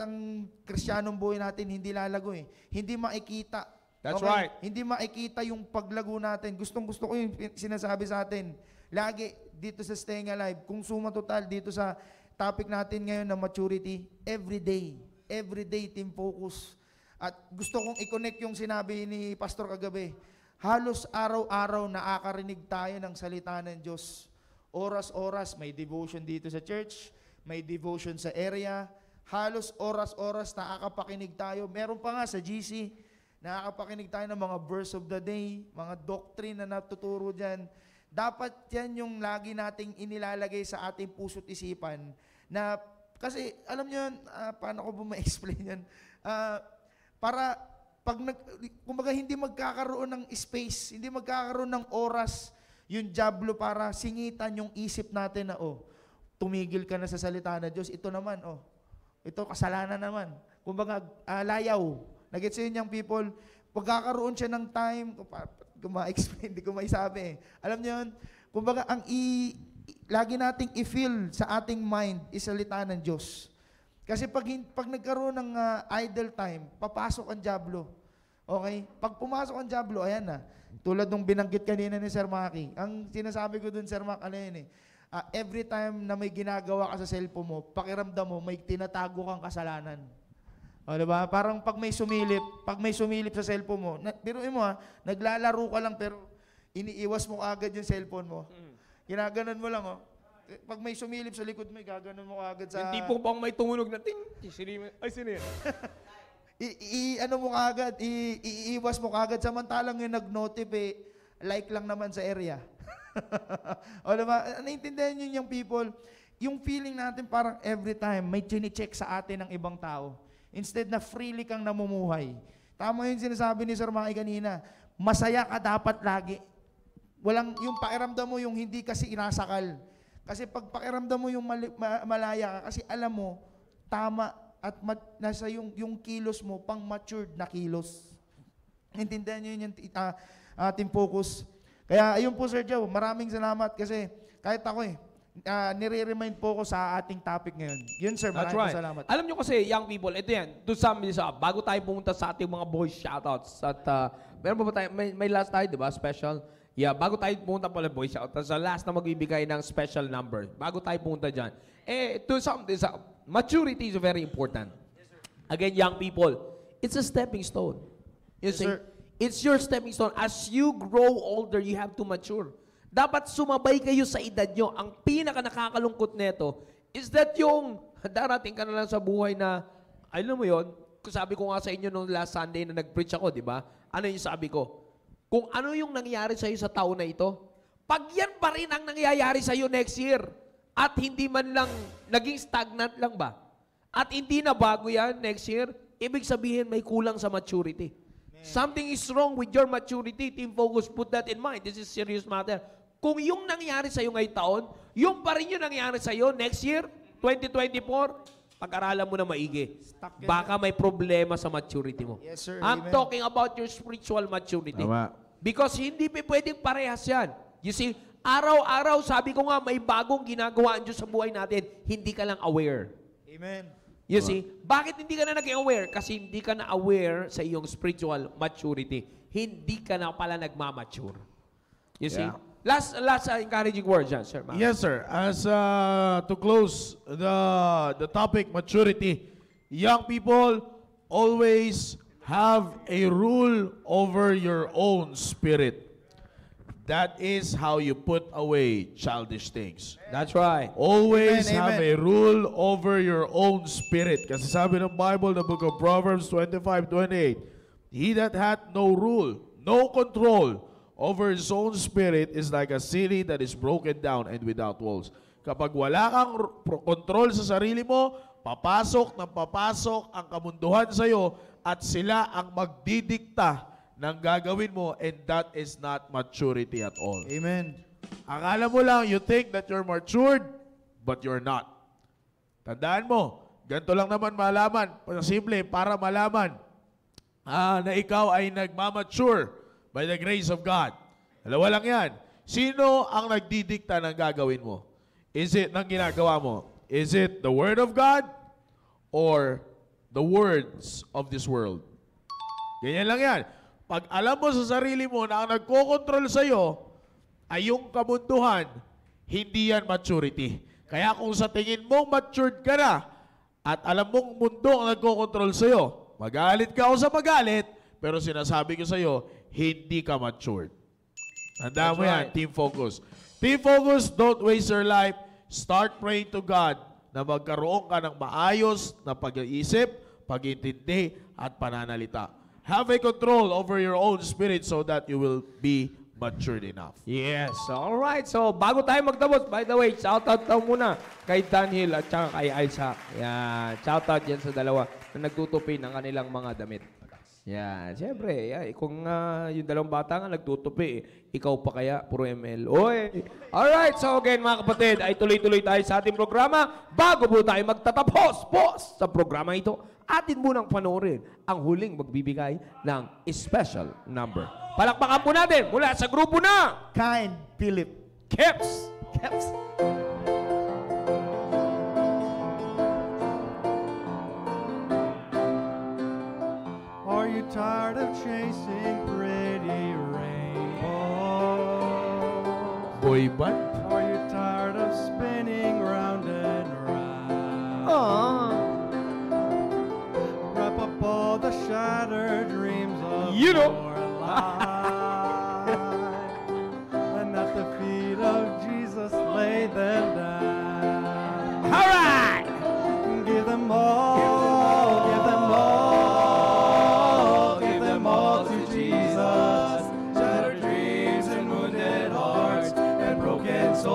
ang Kristiyanong buhay natin hindi lalago eh. Hindi makikita. That's right. Hindi makikita yung paglago natin. Gustong-gusto ko yung sinasabi sa atin. Lagi dito sa Staying Alive, kung suma total dito sa topic natin ngayon na maturity, everyday team focus. At gusto kong i-connect yung sinabi ni Pastor kagabi. Halos araw-araw nakakarinig tayo ng salita ng Diyos. Oras-oras, may devotion dito sa church, may devotion sa area. Halos oras-oras nakakapakinig tayo. Meron pa nga sa GC, nakakapakinig tayo ng mga verse of the day, mga doctrine na natuturo dyan. Dapat yan yung lagi nating inilalagay sa ating puso't isipan. Na, kasi alam nyo yun, paano ko ba ma-explain yan? Para kumbaga hindi magkakaroon ng space, hindi magkakaroon ng oras yung diablo para singitan yung isip natin na, tumigil ka na sa salita na Diyos. Ito naman, ito kasalanan naman. Kumbaga, layaw. Nagets yun yung people, pagkakaroon siya ng time, kung ma-explain, hindi ko maisabi. Alam niyo yun, kumbaga, lagi nating i-feel sa ating mind, isalita ng Diyos. Kasi pag nagkaroon ng idle time, papasok ang diablo. Okay? Pag pumasok ang diablo, ayan na. Tulad nung binanggit kanina ni Sir Maki. Ang sinasabi ko dun, Sir Maki, ano yun every time na may ginagawa ka sa cellphone mo, pakiramdam mo, may tinatago kang kasalanan. O, diba? Parang pag may sumilip sa cellphone mo, biruin mo naglalaro ka lang pero iniiwas mo agad yung cellphone mo. Ginaganon mo lang, Pag may sumilip sa likod mo, gaganon mo agad sa... Yung tipong pang may tumunog na ting, ay, sino yan? Ano mo kagad, iiwas mo kagad, samantalang yung nag-notif, like lang naman sa area. O diba, naiintindihan nyo yung people, yung feeling natin parang every time may chine-check sa atin ng ibang tao. Instead na freely kang namumuhay. Tama yung sinasabi ni Sir Maki kanina, masaya ka dapat lagi. Walang, yung pakiramdam mo yung hindi kasi inasakal. Kasi pag pakiramdam mo yung malaya ka, kasi alam mo, tama at nasa yung kilos mo, pang matured na kilos. Intindihan nyo yun yung ating focus. Kaya ayun po Sir Joe, maraming salamat kasi kahit ako nire-remind po ko sa ating topic ngayon. Yun Sir, maraming salamat. Alam nyo kasi, young people, ito yan, bago tayo pumunta sa ating mga boys shoutouts, at meron pa ba tayo, may last tayo, di ba, special? Yeah, bago tayo pumunta pala boys shoutouts, sa last na magbibigay ng special number, bago tayo pumunta dyan, maturity is very important. Again, young people, it's a stepping stone. You see? Sir. It's your stepping stone. As you grow older, you have to mature. Dapat sumabay kayo sa edad nyo. Ang pinaka nakakalungkot nito is that yung darating ka na lang sa buhay na, alam mo yon, sabi ko nga sa inyo nung last Sunday na nag-preach ako, di ba? Ano yung sabi ko? Kung ano yung nangyari sa'yo sa taon na ito, pag yan pa rin ang nangyayari sa'yo next year, at hindi man lang, naging stagnant lang ba? At hindi na bago yan next year, ibig sabihin may kulang sa maturity. Something is wrong with your maturity. Team Focus, put that in mind. This is serious matter. Kung yung nangyari sa'yo ngayong taon, yung pa rin yung nangyari sa'yo next year, 2024, pag-aralan mo na maigi. Baka may problema sa maturity mo. Yes, sir. I'm Amen. talking about your spiritual maturity. Tama. Because hindi pwedeng parehas yan. You see, araw-araw, sabi ko nga, may bagong ginagawa ang Diyos sa buhay natin. Hindi ka lang aware. Amen. You see, bakit hindi ka na naging aware? Kasi hindi ka na aware sa iyong spiritual maturity. Hindi ka na pala nagmamature. You see? Yeah. Last encouraging words, Sir Mark. Yes, sir. As to close the topic, maturity, young people always have a rule over your own spirit. That is how you put away childish things. That's right. Always Amen, have amen. a rule over your own spirit. Kasi sabi ng Bible, the book of Proverbs 25:28, he that hath no rule, no control over his own spirit is like a city that is broken down and without walls. Kapag wala kang control sa sarili mo, papasok ang kamunduhan sa'yo at sila ang magdidikta ng gagawin mo, and that is not maturity at all. Amen. Akala mo lang, you think that you're matured, but you're not. Tandaan mo, ganito lang naman malaman, simple, para malaman na ikaw ay nagmamature by the grace of God. Dalawa lang yan. Sino ang nagdidikta ng gagawin mo? Is it ng ginagawa mo? Is it the Word of God? or the words of this world. Ganyan lang yan. Pag alam mo sa sarili mo na ang nagkokontrol sa'yo ay yung kabunduhan, hindi yan maturity. Kaya kung sa tingin mong matured ka na at alam mong mundo ang nagkokontrol sa'yo, magalit ka o sa magalit, pero sinasabi ko sa'yo, hindi ka matured. Tandaan mo yan, team focus. Team focus, don't waste your life. Start praying to God na magkaroon ka ng maayos na pag-iisip, pag-intindi, at pananalita. Have a control over your own spirit so that you will be matured enough. Yes. Alright. So, bago tayo magtapos, by the way, shoutout tayo muna kay Daniel at saka kay Isaac. Yan. Shoutout yan sa dalawa na nagtutupi ng kanilang mga damit. Yan. Siyempre, yan. Kung yung dalawang bata nga nagtutupi, ikaw pa kaya, puro ML. Oy! Alright. So, again, mga kapatid, ay tuloy-tuloy tayo sa ating programa. Bago po tayo magtatapos sa programa ito, atin munang panoorin ang huling magbibigay ng special number. Palakpakan po natin mula sa grupo na Kind Philip. Keps. Are you tired of chasing pretty rainbows? Boy band? Are you tired of spinning round and round? Wrap up all the shattered dreams of You know. your life, and at the feet of Jesus lay them down. All right. Give them all, give them all, give them all to Jesus. Shattered dreams and wounded hearts and broken souls.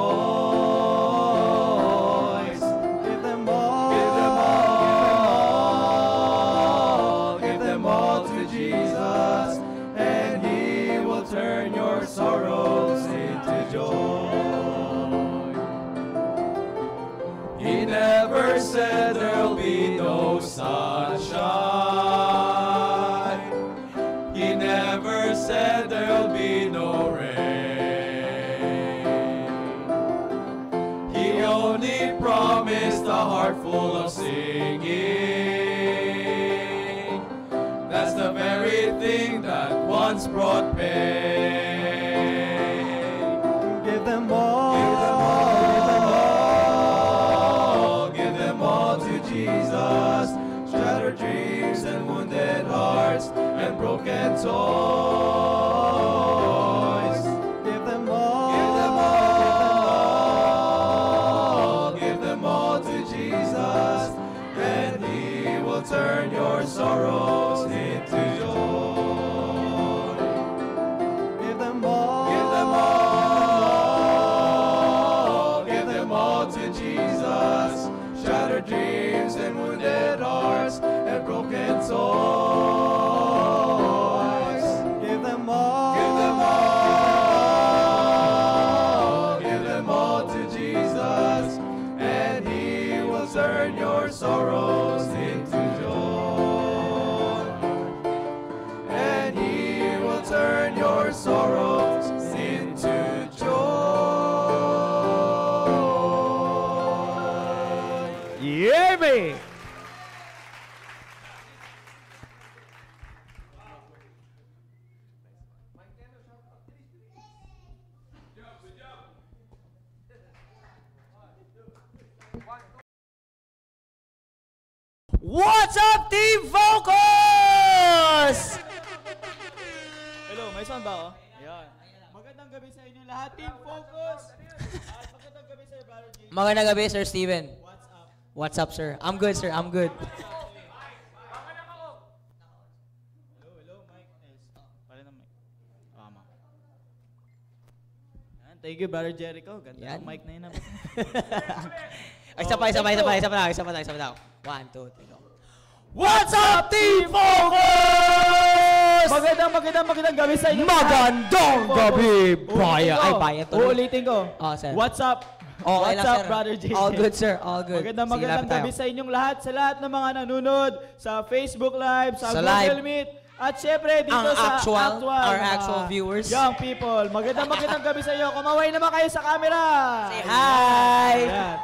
Give them all, give them all, give them all to Jesus, and He will turn your sorrows into joy. He never said there'll be no sunshine. He never said there'll be no rain. He only promised a heart full of singing. That's the very thing that once brought pain. Give them all, give them all, give them all to Jesus. Shattered dreams and wounded hearts and broken toys. Give them all, give them all, give them all to Jesus, and He will turn your sorrows into joy. Give them all, give them all, give them all to Jesus. Shattered dreams and wounded hearts and broken souls. Give them all, give them all, give them all to Jesus, and He will turn your sorrows into joy. And He will turn your sorrows into joy. Yeah, man. What's up, Team Focus? Hello, may sound ba ako? Ayan. Magandang gabi sa inyo lahat, Team Focus! Magandang gabi, Sir Brother G. Magandang gabi, Sir Steven. What's up? What's up, sir? I'm good, sir. I'm good. Hello, Mike. Yes. Pare ng mic. Tama. Yan, thank you, Brother Jericho. Ganda Yan. ng mic na yun. Ay, isa pa lang. 1, 2, 3, go. What's up, Team Focus? Magandang gabi sa inyo. Magandang gabi, Brian. Ay, Ulitin ko. Brian. Uulitin ko. Oh, sir. What's up? Okay What's lang, up, sir. Brother J? All good, sir. All good. Magandang gabi sa inyong lahat, sa lahat ng mga nanonood sa Facebook Live, sa Sa Google live. Meet, at syempre dito Ang sa our mga actual viewers. Young people. Magandang gabi sa iyo. Kumaway naman kayo sa camera. Say hi. Yan.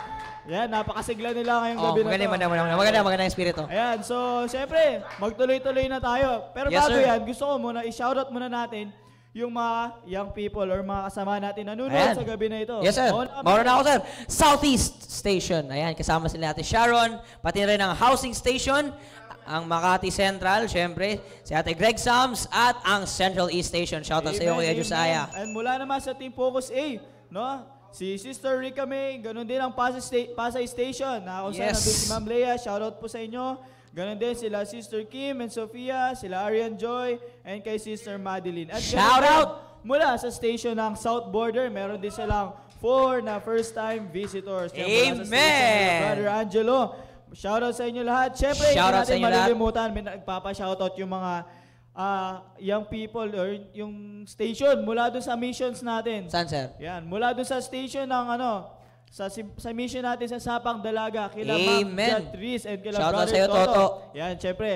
Yan, napakasigla nila ngayong gabi na to. Maganda yung espiritu. Ayan, so siyempre, magtuloy-tuloy na tayo. Pero Yes, bago sir. yan, gusto ko muna, i-shoutout muna natin yung mga young people or mga kasama natin na nanonood Ayan. sa gabi na ito. Yes, sir. Mauna Mauna na ako, sir. Southeast Station. Ayan, kasama sila Ate Sharon, pati rin ang Housing Station, ang Makati Central, syempre, si Ate Greg Sams, at ang Central East Station. Shoutout sa iyo, Kuya Josiah. And mula naman sa Team Focus A, no? Si Sister Rica May, ganun din ang Pasay Station. Na kung saan Yes. nandun si Ma'am Lea, shoutout po sa inyo. Ganun din sila Sister Kim and Sofia, sila Arian Joy, and kay Sister Madeline. At Shout ganun din, out! mula sa station ng South Border, meron din silang 4 na first-time visitors. Yan, mula sa station Amen! ni Brother Angelo. Shoutout sa inyo lahat. Siyempre, hindi Shout out sa natin inyo lahat. malilimutan. May nagpapa-shoutout yung mga young people or yung station mula dun sa missions natin. Saan, sir? Yan, mula dun sa station ng sa mission natin sa Sapang Dalaga, kila Ma'am Amen. Jatris and kila Shout out Brother sa'yo, Toto. Toto. Yan, syempre,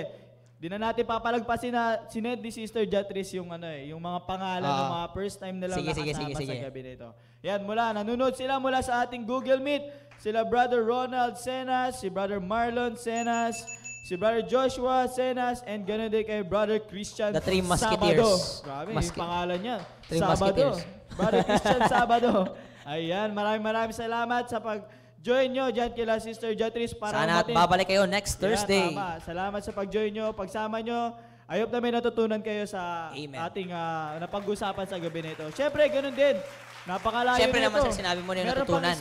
di na natin papalagpasin na sinend ni Sister Jatris yung yung mga pangalan ng mga first time nilang Sige, sige, nakasama sige, sa sige. gabi nito. Yan, nanonood sila mula sa ating Google Meet. Sila Brother Ronald Senas, si Brother Marlon Senas, si Brother Joshua Senas, and ganun din kay Brother Christian The Three Sabado. Musketeers. Grabe, yung pangalan niya. Three Sabado. Musketeers. Brother Christian Sabado. Ayan, maraming salamat sa pag-join nyo dyan kila Sister Jatris para Sana at babalik kayo next Thursday. Yan, tama. Salamat sa pag-join nyo, pagsama nyo. I hope na may natutunan kayo sa Amen. ating napag-usapan sa gabi na ito. Siyempre, ganun din. Napakalayo Siyempre nito. naman, sir, sinabi mo na yung natutunan.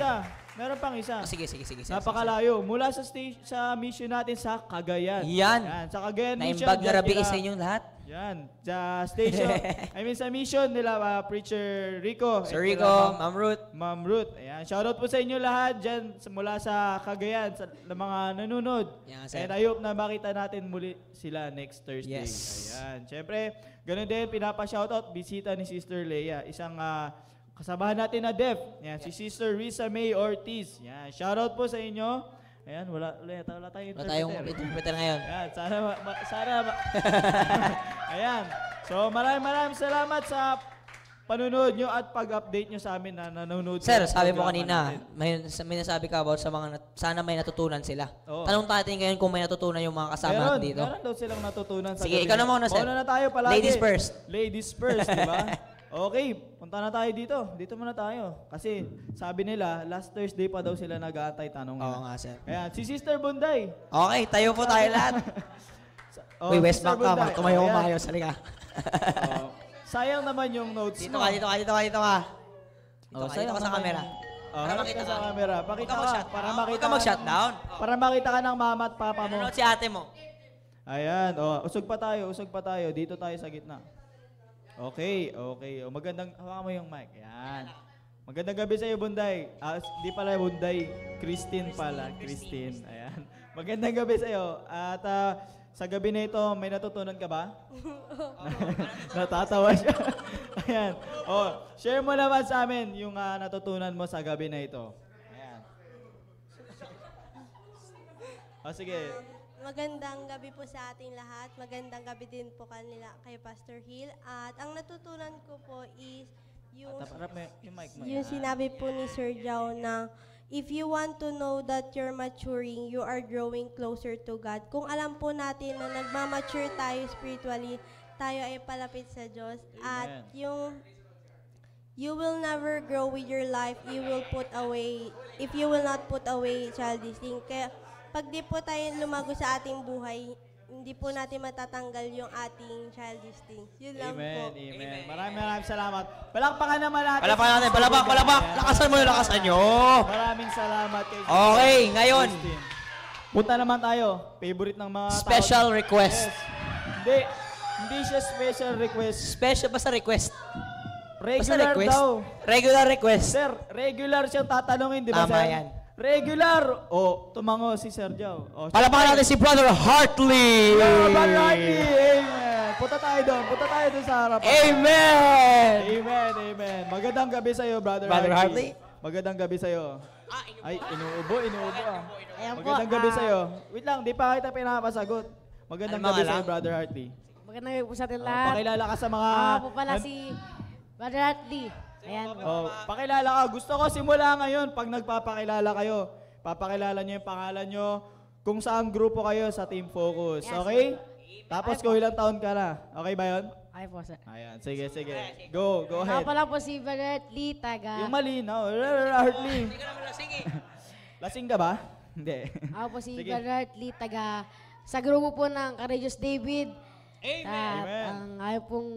Meron pang isa. Oh, sige. Napakalayo. Mula sa mission natin sa Cagayan. Yan. Sa Cagayan mission. Naimbag na dyan rabi kila- sa inyong lahat. Yan. Sa station. sa mission nila, Preacher Rico. Sir and Rico, kila Ma'am Ruth. Ma'am Ruth. Ayan. Shoutout po sa inyo lahat dyan mula sa Cagayan, sa mga nanonood. Yan, sir. And I hope na makita natin muli sila next Thursday. Yes. Ayan. Siyempre, ganun din, pinapa-shoutout, bisita ni Sister Leia. Isang kasamahan natin na deaf. Yan, si Sister Risa May Ortiz. Yan. Shoutout po sa inyo. Ayan, wala tayong Wala tayong interpreter ngayon. Ayan, Ayan. So, maraming salamat sa panunood nyo at pag-update nyo sa amin na nanonood. Sir, kayo sa sabi mo programa kanina, natin. may nasabi ka about sa mga, sana may natutunan sila. Oo. Tanong natin ngayon kung may natutunan yung mga kasama natin dito. Meron daw silang natutunan sa Sige, gabi ikaw na muna, sir. Mauna na tayo palagi. Ladies first. Ladies first, di ba? Okay, punta na tayo dito. Dito muna tayo. Kasi sabi nila, last Thursday pa daw sila nag-aantay tanong. Oo nga, sir. Ayan, si Sister Bunday. Okay, tayo po tayo lahat. Oh, Uy, Sister Westbank ka, Bunday. tumayo Ayan. umayos, halika. Oh, sayang naman yung notes Dito mo. ka. Dito ka Oh, sa naman camera. yung- Para harap makita ka sa ka. camera. Pakita ka. Para makita Huwag ka mag-shutdown. Para makita ka ng mama at papa mo. Nanonood si ate mo. Ayan, usog pa tayo. Dito tayo sa gitna. Okay. O, magandang, hawakan mo yung mic. Ayan. Magandang gabi sa iyo, Bunday. Di pala Bunday, Christine pala. Christine. Ayan. Magandang gabi sa iyo. At sa gabi na ito, may natutunan ka ba? Natatawa siya. Ayan. Share mo naman sa amin yung natutunan mo sa gabi na ito. Ayan. Sige. Magandang gabi po sa ating lahat. Magandang gabi din po kay Pastor Hill. At ang natutunan ko po is yung sinabi po ni Sir Jao na if you want to know that you're maturing, you are growing closer to God. Kung alam po natin na nagmamature tayo spiritually, tayo ay palapit sa Diyos. At yung you will never grow with your life, if you will not put away childish things. Kaya pag di po tayo lumago sa ating buhay, hindi po natin matatanggal yung ating childish things. Yun lang po. Amen. Maraming salamat. Palakpakan naman natin. Palakpakan natin, palakpak. Lakasan mo yung lakasan nyo. Maraming salamat kay Okay, ngayon. Christine. Punta naman tayo. Favorite ng mga Special request. Yes. Hindi siya special request. Special, basta request. Basta Regular request. daw. Regular request. Sir, regular siyang tatanungin, di ba, Tama sir? yan. Regular. Tumango si Sir Joe. Palakpakan natin si Brother Hartley. Brother Hartley. Amen. Punta tayo doon sa harapan. Amen. Amen. Magandang gabi sa iyo, Brother Hartley. Magandang gabi sa iyo. Ay, inuubo. Ayan po, Magandang gabi sa iyo. Wait lang, di pa kita pinapasagot. Magandang Ano gabi mga sa iyo, lang? Brother Hartley. Magandang gabi po sa ating lahat. Pakilala ka sa mga... Po pala si Brother Hartley. Ayan po. Pakilala ka. Gusto ko simula ngayon, pag nagpapakilala kayo, papakilala nyo yung pangalan nyo, kung saan grupo kayo sa Team Focus. Yes, Okay? Tapos kung ilang taon ka na. Okay ba yun? Ay po, sir. Ayan, sige. Go Ako ahead. pala po si Bernard Lee, taga... Yung malinaw. Hardly. Lasing ka ba? Hindi. Ako po si Sige. Bernard Lee, taga... Sa grupo po ng Courageous David. At Amen. ang ayaw pong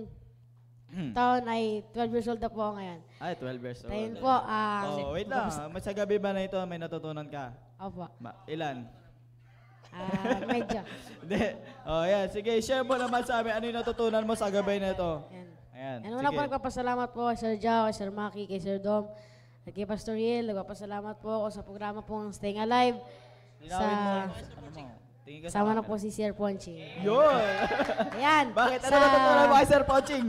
taon ay 12 years old na po ako ngayon. Ay, 12 years old. Ayun po, Wait lang. Sa gabi ba na ito may natutunan ka? Opo. Ilan? Medyo. Hindi. Yan. Sige, share mo naman sa amin ano yung natutunan mo sa gabi na ito. Yan. Ayan. And una po nagpapasalamat po kay Sir Jao, kay Sir Maki, kay Sir Dom, at kay Pastor Hill. Nagpapasalamat po ako sa programa pong Staying Alive. Linawin mo. Ano mo? Tingin ka sa Sama na camera. po si Sir Ponching. Yun! Ayan. Bakit? Ano natutunan mo kay Sir Poching?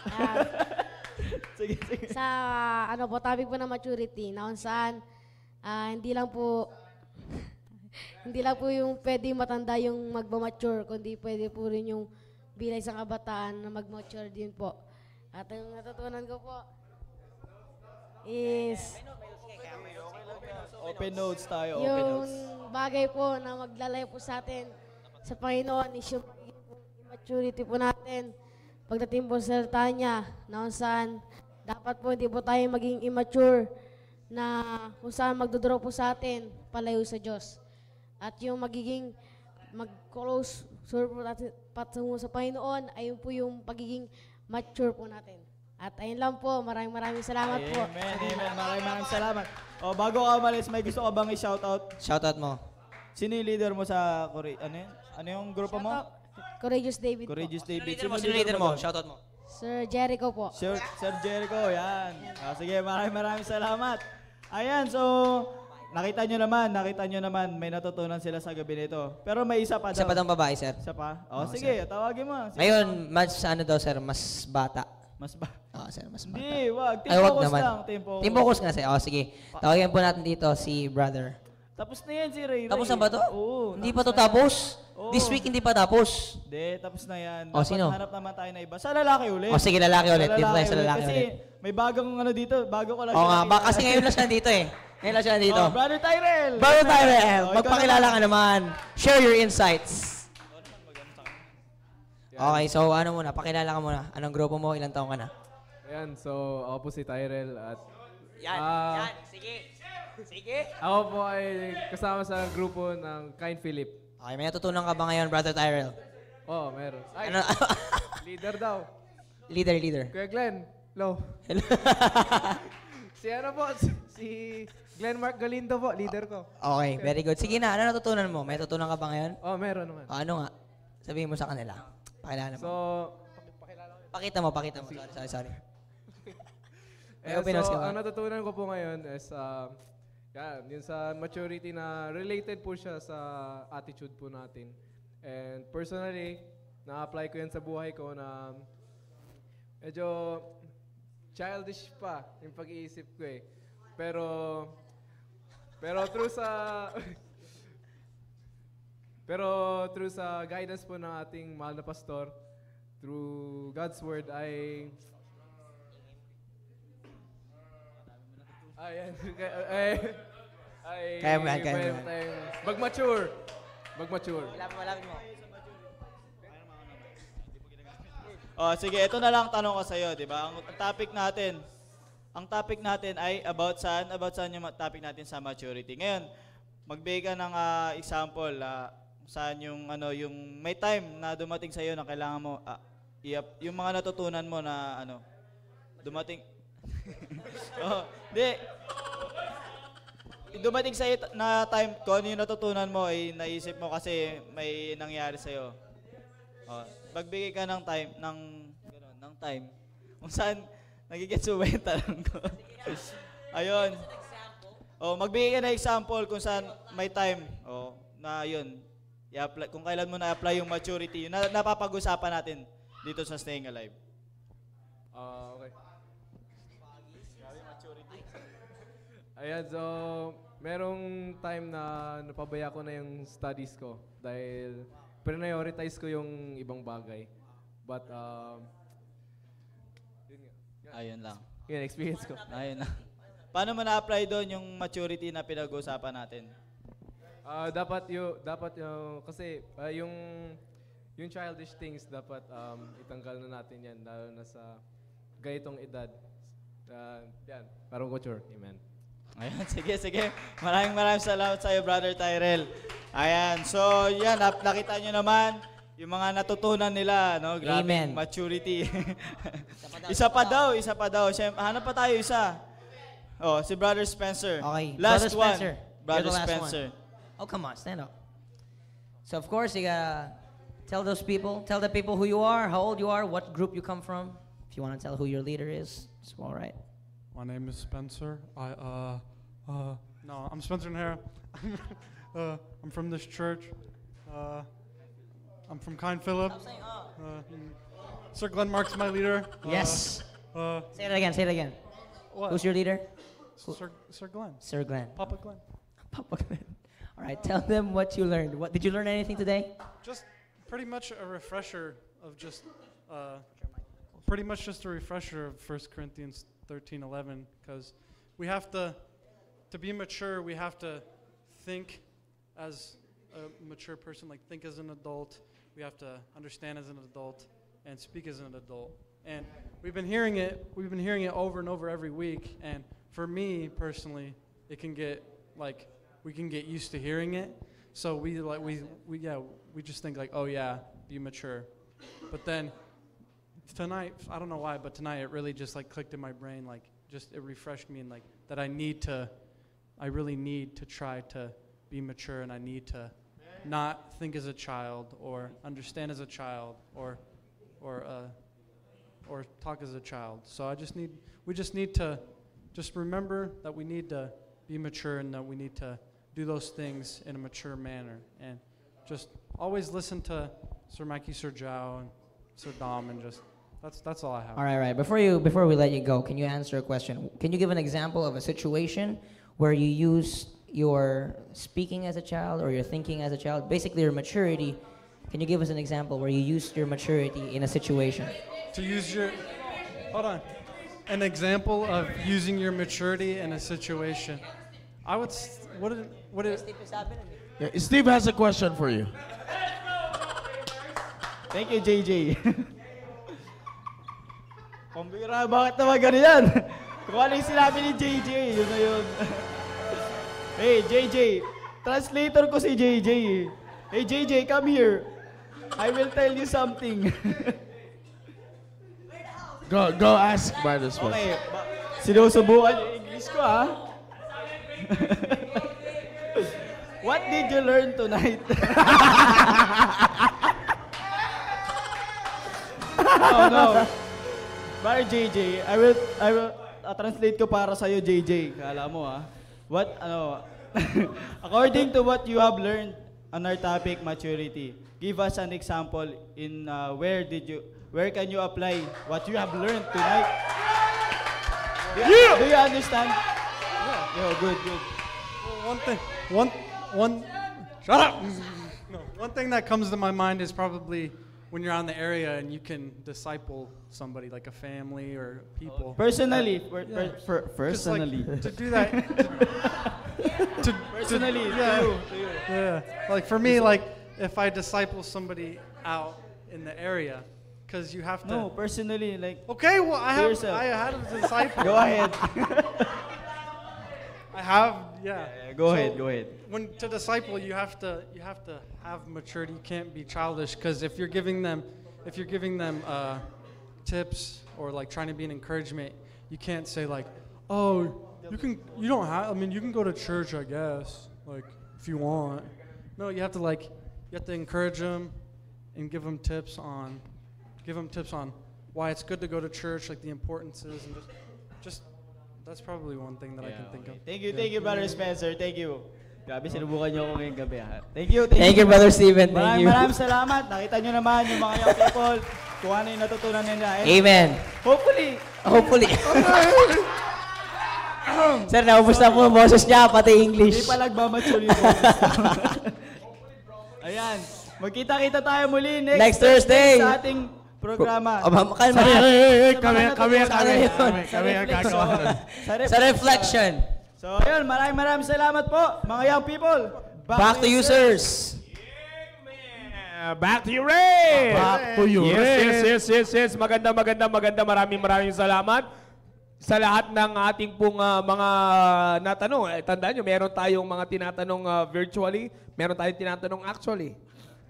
Ah, Sige. sa topic po ng maturity na kung saan hindi lang po yung pwede matanda yung magma-mature, kundi pwede po rin yung bilang isang kabataan na mag-mature din po. At ang natutunan ko po is Open notes tayo. Open yung notes. bagay po na maglalay po sa atin sa Panginoon is yung maturity po natin. Pagdating po sa salita niya, na kung saan dapat po hindi po tayo maging immature na kung saan magdodraw po sa atin palayo sa Diyos. At yung magiging mag-close po natin patungo sa Panginoon, ayun po yung pagiging mature po natin. At ayun lang po, maraming salamat po. Amen. Maraming salamat. Bago ka umalis, may gusto ka bang i-shoutout? Shoutout mo. Sino yung leader mo sa Ano yun? Ano yung grupo mo? Courageous David Courageous po. David. Sino leader mo? Shoutout mo. Sir Jericho po. Sir Jericho, yan. Sige, maraming salamat. Ayan, so nakita nyo naman, may natutunan sila sa gabi nito. Pero may isa pa daw. Isa pa daw babae, sir. Isa pa? Sige, tawagin mo. Sige. Ngayon, mas sir, mas bata. Mas ba? Sir, mas bata. Hindi, wag. Team Ay, wag focus naman. lang. Team focus. Team focus nga, sir. Sige. Tawagin po natin dito si brother. Tapos na yan si Ray. Tapos na ba to? Oo. Hindi pa to tapos? Oo. This week hindi pa tapos? Hindi, tapos na yan. O, Dapat sino? hanap naman tayo na iba. Sa lalaki ulit. Sige, lalaki ulit. Dito tayo sa lalaki Kasi ulit. may bagong dito. Bago ko lang. Oo nga, nakita. kasi ngayon lang siya dito eh. Ngayon lang siya dito. Brother Tyrell. Brother Tyrell, ikaw magpakilala naman. ka naman. Share your insights. Okay, so ano muna, pakilala ka muna. Anong grupo mo, ilang taong ka na? Ayan, so ako po si Tyrell at Sige. ako po ay kasama sa grupo ng Kind Philip. Okay, may natutunan ka ba ngayon, Brother Tyrell? Oh, meron. Ay, Ano? leader daw. leader. Kuya Glenn, hello. Si ano po, si Glenn Mark Galindo po, leader ko. Okay, very good. Sige na, ano natutunan mo? May natutunan ka ba ngayon? Oh, meron naman. Ano nga? Sabihin mo sa kanila. Pakilala mo. So, Pakita mo. Sorry. May so opinions ka ba? ang natutunan ko po ngayon is, yun sa maturity na related po siya sa attitude po natin. And personally, na-apply ko yan sa buhay ko na medyo childish pa yung pag-iisip ko eh. Pero through sa guidance po ng ating mahal na pastor, through God's word ay Kaya mo yan. mag-mature. Malapit mo. Sige, ito na lang tanong ko sa'yo, di ba? Ang topic natin ay about saan yung topic natin sa maturity. Ngayon, magbigay ka ng example, saan yung may time na dumating sa'yo na kailangan mo, yung mga natutunan mo na dumating, dumating sa'yo na time kung ano yung natutunan mo ay naisip mo kasi may nangyari sa'yo. Magbigay ka ng time kung saan nagigets mo ba yung tanong ko? Ayun. Magbigay ka ng example kung saan may time na yun. I-apply, kung kailan mo na-apply yung maturity, yung napapag-usapan natin dito sa Staying Alive. Okay. Ayan, so merong time na napabaya ko na yung studies ko dahil prioritize ko yung ibang bagay. But, Ayun lang. yun, experience ko. Ayun lang. Paano mo na-apply doon yung maturity na pinag-uusapan natin? Kasi yung childish things dapat itanggal na natin yan lalo na sa ganitong edad. Yan, parang culture. Amen. Ayan, sige. Maraming salamat sa iyo, Brother Tyrell. Ayan, so yan, nakita nyo naman yung mga natutunan nila, no? Grabe, Amen. maturity. Isa pa daw. Siyempre, hanap pa tayo isa. Oh, si Brother Spencer. Okay, Last Brother one. Spencer. Brother You're the last Spencer. Oh, come on, stand up. So, of course, you gotta tell the people who you are, how old you are, what group you come from. If you want to tell who your leader is, it's all right. My name is Spencer. No, I'm Spencer Nahara. I'm from this church. I'm from Kind Phillip. Sir Glenn Mark's my leader. Yes. Say it again. What? Who's your leader? Sir Glenn. Sir Glenn. Papa Glenn. Papa Glenn. All right, tell them what you learned. What did you learn anything today? Just pretty much a refresher of just pretty much just a refresher of 1 Corinthians 13:11, because we have to be mature, we have to think as a mature person, like think as an adult. We have to understand as an adult and speak as an adult. And we've been hearing it over and over every week. And for me personally, it can get like we can get used to hearing it. So we just think like, oh yeah, be mature. But then tonight, I don't know why, but tonight it really just like clicked in my brain, like just it refreshed me, and like that I really need to try to be mature, and I need to not think as a child or understand as a child or talk as a child. So we just need to just remember that we need to be mature, and that we need to do those things in a mature manner, and just always listen to Sir Mikey, Sir Joe, and Sir Dom, and just that's all I have. All right. Before we let you go, can you answer a question? Can you give an example of a situation where you use your speaking as a child or your thinking as a child, basically your maturity? Can you give us an example where you used your maturity in a situation? An example of using your maturity in a situation. Steve has a question for you. Thank you, JJ. Pambira, bakit naman ganyan? Kung ano yung sinabi ni JJ, yun na yun. Hey, JJ, translator ko si JJ. Hey, JJ, come here. I will tell you something. Go ask by this one. Okay, sinusubukan yung English ko, ha? What did you learn tonight? No. By JJ, I will translate ko para sa iyo, JJ. Kala mo, ha? According to what you have learned on our topic, maturity, give us an example in where can you apply what you have learned tonight? Do you understand? Yeah. Yo, good. Shut up! No, one thing that comes to my mind is probably when you're on the area and you can disciple somebody, like a family or people. Personally, personally. Like, to do that. Personally, yeah, to you. Yeah. Like for me, like if I disciple somebody out in the area, because you have to. No, personally, like. Okay, well I had a disciple. Go ahead. I have, yeah. Go ahead. When to disciple, you have to have maturity. You can't be childish, because if you're giving them tips or like trying to be an encouragement, you can't say like, oh, you can go to church, I guess, like if you want. No, you have to encourage them and give them tips on why it's good to go to church, like the importances, and just. That's probably one thing that I can think of. Thank you, Brother Spencer. Thank you. Grabe, sinubukan niyo ako ngayong gabi, ha? Thank you, Brother Steven. Thank you. Maraming salamat. Nakita niyo naman yung mga young people, kung ano yung natutunan nila. Amen. Hopefully. Sir, naubos na po boses niya, pati English. Hindi pa nagmamature yung boses. Ayan. Magkita-kita tayo muli next Thursday sa ating programa. Kalma. Kami ang gagawa. Sa reflection. So, ayun, maraming salamat po, mga young people. Back to you, sirs. Back to you, Ray! Back to you, Yes. Maganda. Maraming salamat sa lahat ng ating pong mga natanong. Tandaan nyo, meron tayong mga tinatanong virtually, meron tayong tinatanong actually.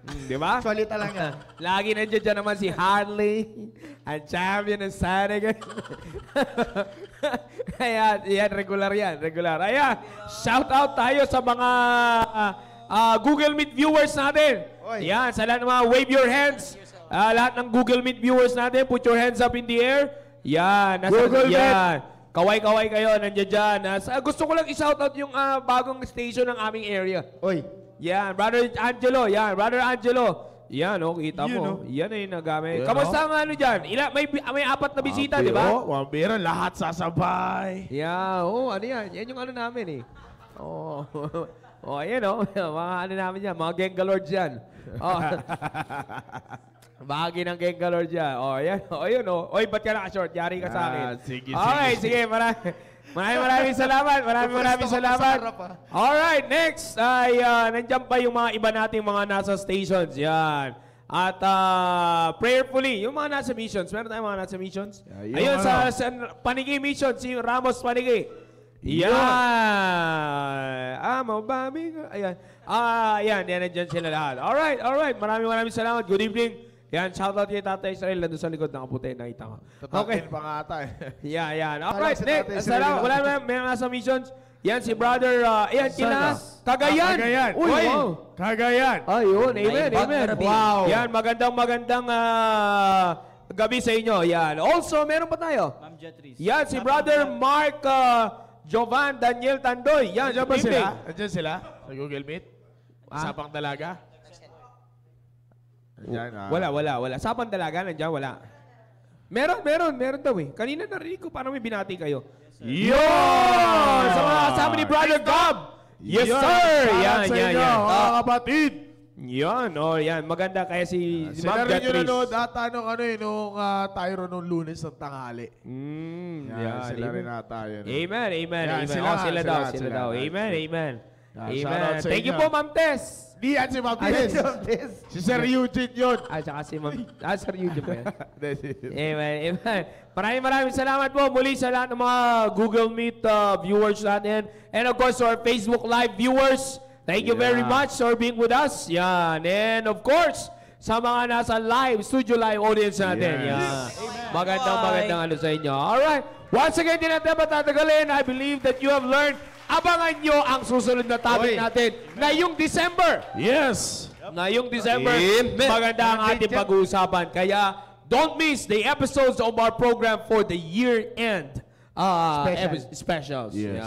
Di ba? Actually talaga. Lagi nandiyan dyan naman si Harley, ang champion ng Sanigan. Ayan, regular. Ayan, shout out tayo sa mga Google Meet viewers natin. Ayan, sa lahat ng mga wave your hands. Lahat ng Google Meet viewers natin, put your hands up in the air. Yan, yan. Kaway-kaway kayo, nandiyan dyan. Gusto ko lang i-shout out yung bagong station ng aming area. Oy. Yan, Brother Angelo. Yan, kita mo. Yan ay nagamit. Kamusta ang ano dyan? May 4 na bisita, di ba? Wambira, lahat sasabay. Yeah, ano yan? Yan yung ano namin eh. Ayan mga ano namin yan, mga Gengalords yan. Bahagi ng Gengalord yan. Ayun. Oy, ba't ka naka-short? Yari ka sa akin. Sige. Maraming salamat. Maraming salamat. Alright, next ay nandiyan pa yung mga iba nating mga nasa stations. Yan. At prayerfully, yung mga nasa missions. Meron tayong mga nasa missions? Ayun, sa Panigi Mission, si Ramos Panigi. Yan. Mabami ka. Ayan. Yan, nandiyan sila lahat. Alright. Maraming salamat. Good evening. Yan, shoutout kay Tatay Israel. Nandun sa likod ng kaputi. Nakita ko. Okay. Pa nga ata eh. Yan. Alright, next. Salamat. Wala may nasa missions. Yan, si brother. Ayan, kila Cagayan. Uy, Cagayan. Ayun, amen. Wow. Yan, magandang gabi sa inyo. Yan. Also, meron pa tayo. Ma'am Jetris. Yan, si brother Mark Jovan Daniel Tandoy. Yan, Andiyan ba sila? Andiyan sila? Sa Google Meet? Sapang dalaga? Wala. Sapang dalaga, nandiyan, wala. Meron daw eh. Kanina narinig ko, paano may binati kayo? Yun! Sa mga kasama ni Brother Gob! Yes, sir! Yan. Mga kapatid! Yan. Maganda kaya si Sila Ma'am rin yung Beatrice. nanood ata nung tayo nung Lunes ng tanghali. Sila rin ata yun. Amen. Sila daw. Amen. Shoutout sa Thank you inyo. po, Ma'am Tess. Di yan si Ma'am Tess. Si Sir Eugene yun. Saka si Ma'am. Sir Eugene po yan. Amen. Maraming salamat po muli sa lahat ng mga Google Meet viewers natin. And of course, to our Facebook Live viewers. Thank you very much for being with us. Yan. And of course, sa mga nasa studio live audience natin. Yan. Magandang sa inyo. Alright. Once again, di natin matatagalin. I believe that you have learned. Abangan nyo ang susunod na topic natin ngayong December. Yes. Ngayong December, maganda ang ating pag-uusapan. Kaya, don't miss the episodes of our program for the year-end specials. Yes.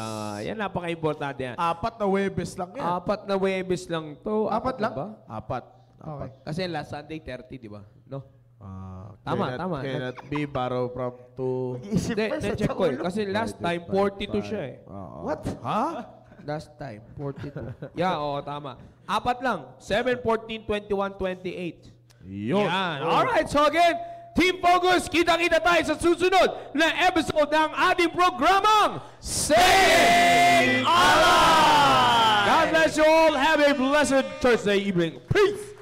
Yan, napaka-importante yan. 4 na Webes lang yan. 4 na Webes lang to. 4 lang? Ba? 4. Kasi last Sunday, 30, di ba? No? Tama. Cannot be borrow from 2. Check ko eh. Kasi last time, 42 siya eh. What? Ha? Last time, 42. Tama. 4 lang. 7, 14, 21, 28. Yun. Yan. Alright, so again, Team Focus, kita-kita tayo sa susunod na episode ng ating programang Sing Alive! God bless you all. Have a blessed Thursday evening. Peace!